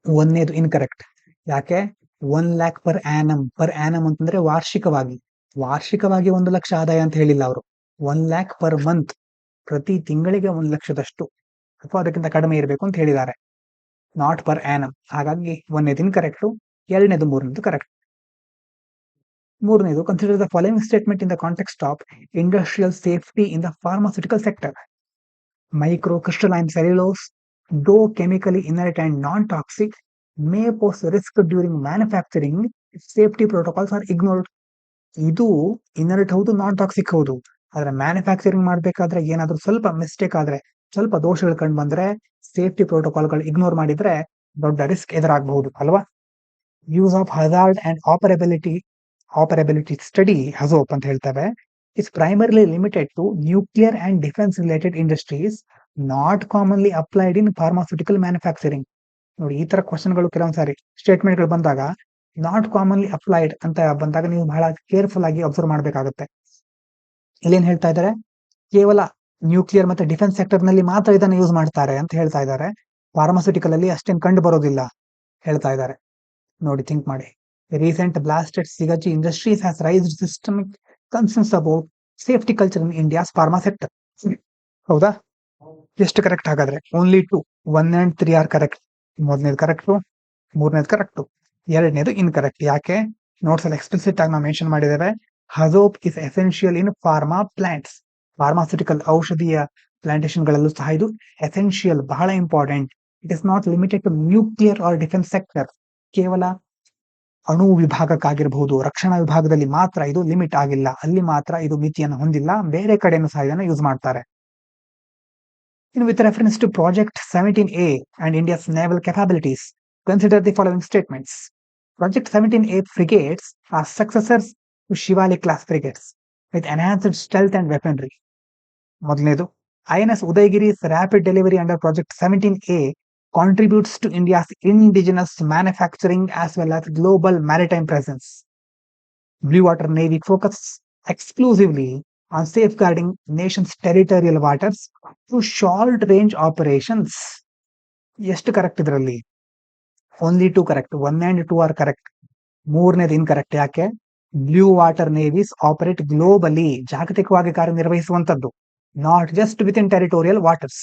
ಒಂದನೇದು ಇನ್ಕರೆಕ್ಟ್. ಯಾಕೆ? 1 lakh per annum. Per annum ಅಂತಂದ್ರೆ ವಾರ್ಷಿಕವಾಗಿ 1 ಲಕ್ಷ ಆದಾಯ ಅಂತ ಹೇಳಿಲ್ಲ ಅವರು. 1 lakh ಪರ್ ಮಂತ್, ಪ್ರತಿ ತಿಂಗಳಿಗೆ 1 ಲಕ್ಷದಷ್ಟು ಅಥವಾ ಅದಕ್ಕಿಂತ ಕಡಿಮೆ ಇರಬೇಕು ಅಂತ ಹೇಳಿದ್ದಾರೆ, ನಾಟ್ ಪರ್ ಆನಮ್. ಹಾಗಾಗಿ ಒಂದನೇದು ಇನ್ಕರೆಕ್ಟ್, ಎರಡನೇದು ಮೂರನೇದು ಕರೆಕ್ಟ್. ಮೂರನೇದು, consider the following statement in the context of industrial safety in the pharmaceutical sector. Microcrystalline cellulose, though chemically inert and non toxic, may pose risk during manufacturing if safety protocols are ignored. ಇದು inert ಹೌದು, non toxic ಹೌದು. ಆದ್ರೆ manufacturing ಮಾಡ್ಬೇಕಾದ್ರೆ ಏನಾದ್ರೂ ಸ್ವಲ್ಪ mistake ಆದ್ರೆ, ಸ್ವಲ್ಪ ದೋಷಗಳು ಕಂಡು ಬಂದ್ರೆ, ಸೇಫ್ಟಿ ಪ್ರೋಟೋಕಾಲ್ಗಳು ಇಗ್ನೋರ್ ಮಾಡಿದ್ರೆ ದೊಡ್ಡ ರಿಸ್ಕ್ ಎದುರಾಗಬಹುದು ಅಲ್ವಾ? Use of hazard and operability study HAZOP ಅಂತ ಹೇಳ್ತೇವೆ. Is primarily limited to nuclear and defence related industries, not commonly applied in pharmaceutical manufacturing. ನೋಡಿ, ಈ ತರ ಕ್ವಶನ್ಗಳು ಕೆಲವೊಂದ್ಸಾರಿ ಸ್ಟೇಟ್ಮೆಂಟ್ಗಳು ಬಂದಾಗ ನಾಟ್ ಕಾಮನ್ಲಿ ಅಪ್ಲೈಡ್ ಅಂತ ಬಂದಾಗ ನೀವು ಬಹಳ ಕೇರ್ಫುಲ್ ಆಗಿ ಅಬ್ಸರ್ವ್ ಮಾಡ್ಬೇಕಾಗುತ್ತೆ. ಇಲ್ಲೇನ್ ಹೇಳ್ತಾ ಇದ್ದಾರೆ, ಕೇವಲ ನ್ಯೂಕ್ಲಿಯರ್ ಮತ್ತೆ ಡಿಫೆನ್ಸ್ ಸೆಕ್ಟರ್ ನಲ್ಲಿ ಮಾತ್ರ ಇದನ್ನು ಯೂಸ್ ಮಾಡ್ತಾರೆ ಅಂತ ಹೇಳ್ತಾ ಇದ್ದಾರೆ. ಫಾರ್ಮಾಸ್ಯೂಟಿಕಲ್ ಅಲ್ಲಿ ಅಷ್ಟೇನು ಕಂಡು ಬರೋದಿಲ್ಲ ಹೇಳ್ತಾ ಇದ್ದಾರೆ. ನೋಡಿ, ಥಿಂಕ್ ಮಾಡಿ. Recent blasted Sigachi Industries has raised systemic concerns about safety culture in India's pharma sector. ಹೌದಾ? ಎಷ್ಟು ಕರೆಕ್ಟ್ ಹಾಗಾದ್ರೆ? Only 2, 1 and 3 are correct. ಮೊದಲನೇದು ಕರೆಕ್ಟು, ಮೂರನೇದು ಕರೆಕ್ಟು, ಎರಡನೇದು ಇನ್ಕರೆಕ್ಟ್. ಯಾಕೆ? ನೋಟ್ಸ್ ಅಲ್ಲಿ ಎಕ್ಸ್ಪ್ಲಿಸಿಟ್ ಆಗಿ ನಾವು ಮೆನ್ಷನ್ ಮಾಡಿದ್ದೇವೆ. HAZOP is essential in pharma plants. Pharmaceutical ಔಷಧೀಯ ಪ್ಲಾಂಟೇಶನ್ ಗಳಲ್ಲೂ ಸಹ ಇದು ಎಸೆನ್ಷಿಯಲ್, ಬಹಳ important. It is not limited to nuclear or defence sector. ಕೇವಲ ಅಣು ವಿಭಾಗಕ್ಕಾಗಿರಬಹುದು, ರಕ್ಷಣಾ ವಿಭಾಗದಲ್ಲಿ ಮಾತ್ರ ಇದು ಲಿಮಿಟ್ ಆಗಿಲ್ಲ, ಅಲ್ಲಿ ಮಾತ್ರ ಇದು ಮಿತಿಯನ್ನು ಹೊಂದಿಲ್ಲ, ಬೇರೆ ಕಡೆನೂ ಸಹ ಇದನ್ನು ಯೂಸ್ ಮಾಡ್ತಾರೆ. With reference to Project 17A and India's naval capabilities, consider the following statements. Project 17A frigates are successors to Shivalik class frigates with enhanced stealth and weaponry. ಮೊದಲನೇದು, INS Udayagiri's rapid delivery under Project 17A contributes to India's indigenous manufacturing as well as global maritime presence. Blue Water Navy focuses exclusively on safeguarding nation's territorial waters through short range operations. ಎಷ್ಟು correct ಇದರಲ್ಲಿ? Only 2 correct. 1 and 2 are correct. ಮೂರನೇದು incorrect. ಯಾಕೆ? Blue water navies operate globally, ಜಾಗತಿಕವಾಗಿ ಕಾರ್ಯನಿರ್ವಹಿಸುವಂತದ್ದು, not just within territorial waters.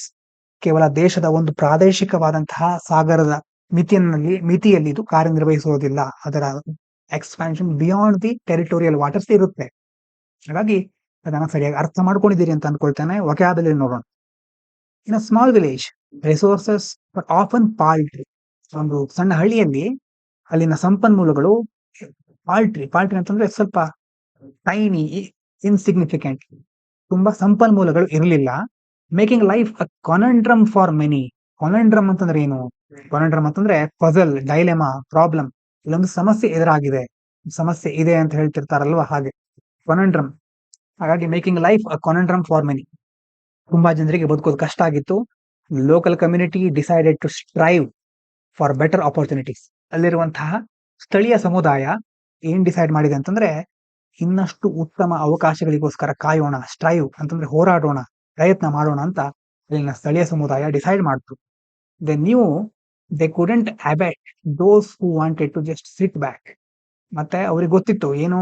ಕೇವಲ ದೇಶದ ಒಂದು ಪ್ರಾದೇಶಿಕವಾದಂತಹ ಸಾಗರದ ಮಿತಿಯಲ್ಲಿ ಇದು ಕಾರ್ಯನಿರ್ವಹಿಸುವುದಿಲ್ಲ. ಅದರ expansion beyond the territorial waters ಇರುತ್ತೆ. ಹಾಗಾಗಿ ಅದನ್ನ ಸರಿಯಾಗಿ ಅರ್ಥ ಮಾಡ್ಕೊಂಡಿದ್ದೀರಿ ಅಂತ ಅನ್ಕೊಳ್ತೇನೆ. ವೊಕ್ಯಾಬುಲರಿ ನೋಡೋಣ. In a small village resources but often paltry. ಒಂದು ಸಣ್ಣ ಹಳ್ಳಿಯಲ್ಲಿ ಅಲ್ಲಿನ ಸಂಪನ್ಮೂಲಗಳು ಪಾಲ್ಟ್ರಿ ಅಂತಂದ್ರೆ ಸ್ವಲ್ಪ ಟೈನಿ, ಇನ್ಸಿಗ್ನಿಫಿಕೆಂಟ್, ತುಂಬಾ ಸಂಪನ್ಮೂಲಗಳು ಇರಲಿಲ್ಲ. Making life a conundrum for many. Conundrum ಅಂತಂದ್ರೆ ಏನು? ಕಾನಂಡ್ರಮ್ ಅಂತಂದ್ರೆ ಪಜಲ್, ಡೈಲೆಮಾ, ಪ್ರಾಬ್ಲಮ್. ಇಲ್ಲೊಂದು ಸಮಸ್ಯೆ ಎದುರಾಗಿದೆ, ಸಮಸ್ಯೆ ಇದೆ ಅಂತ ಹೇಳ್ತಿರ್ತಾರಲ್ವಾ, ಹಾಗೆ ಕಾನಂಡ್ರಮ್. ಹಾಗಾಗಿ making life a conundrum for many, ತುಂಬಾ ಜನರಿಗೆ ಬದುಕೋದು ಕಷ್ಟ ಆಗಿತ್ತು. Local community decided to strive for better opportunities. ಅಲ್ಲಿರುವಂತಹ ಸ್ಥಳೀಯ ಸಮುದಾಯ ಏನ್ ಡಿಸೈಡ್ ಮಾಡಿದೆ ಅಂತಂದ್ರೆ, ಇನ್ನಷ್ಟು ಉತ್ತಮ ಅವಕಾಶಗಳಿಗೋಸ್ಕರ ಕಾಯೋಣ. ಸ್ಟ್ರೈವ್ ಅಂತಂದ್ರೆ ಹೋರಾಡೋಣ, ಪ್ರಯತ್ನ ಮಾಡೋಣ ಅಂತ ಅಲ್ಲಿನ ಸ್ಥಳೀಯ ಸಮುದಾಯ ಡಿಸೈಡ್ ಮಾಡ್ತು. They knew they couldn't abet those who wanted to just sit back. ಮತ್ತೆ ಅವ್ರಿಗೆ ಗೊತ್ತಿತ್ತು ಏನು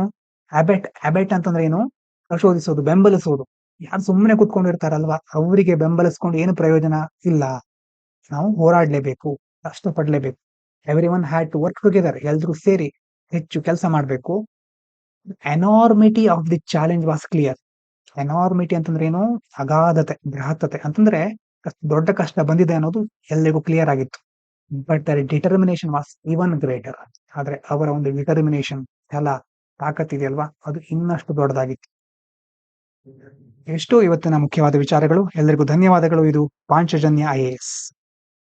ಅಬೆಟ್ ಅಂತಂದ್ರೆ ಏನು? ಪ್ರಚೋದಿಸೋದು, ಬೆಂಬಲಿಸೋದು. ಯಾರು ಸುಮ್ಮನೆ ಕುತ್ಕೊಂಡಿರ್ತಾರಲ್ವಾ, ಅವರಿಗೆ ಬೆಂಬಲಿಸ್ಕೊಂಡು ಏನು ಪ್ರಯೋಜನ ಇಲ್ಲ. ನಾವು ಹೋರಾಡ್ಲೇಬೇಕು, ಕಷ್ಟಪಡ್ಲೇಬೇಕು. Everyone had to work together. ಎಲ್ರೂ ಸೇರಿ ಹೆಚ್ಚು ಕೆಲಸ ಮಾಡಬೇಕು. Enormity of the challenge was clear. Enormity ಅಂತಂದ್ರೆ ಏನು? ಅಗಾಧತೆ, ಬೃಹತ್ತತೆ ಅಂತಂದ್ರೆ ದೊಡ್ಡ ಕಷ್ಟ ಬಂದಿದೆ ಅನ್ನೋದು ಎಲ್ಲರಿಗೂ ಕ್ಲಿಯರ್ ಆಗಿತ್ತು. But their determination was even greater. ಆದ್ರೆ ಅವರ ಒಂದು ಡಿಟರ್ಮಿನೇಷನ್, ಛಲ, ತಾಕತ್ತಿದೆಯಲ್ವಾ, ಅದು ಇನ್ನಷ್ಟು ದೊಡ್ಡದಾಗಿತ್ತು. ಎಷ್ಟು ಇವತ್ತಿನ ಮುಖ್ಯವಾದ ವಿಚಾರಗಳು. ಎಲ್ಲರಿಗೂ ಧನ್ಯವಾದಗಳು. ಇದು ಪಾಂಚಜನ್ಯ IAS.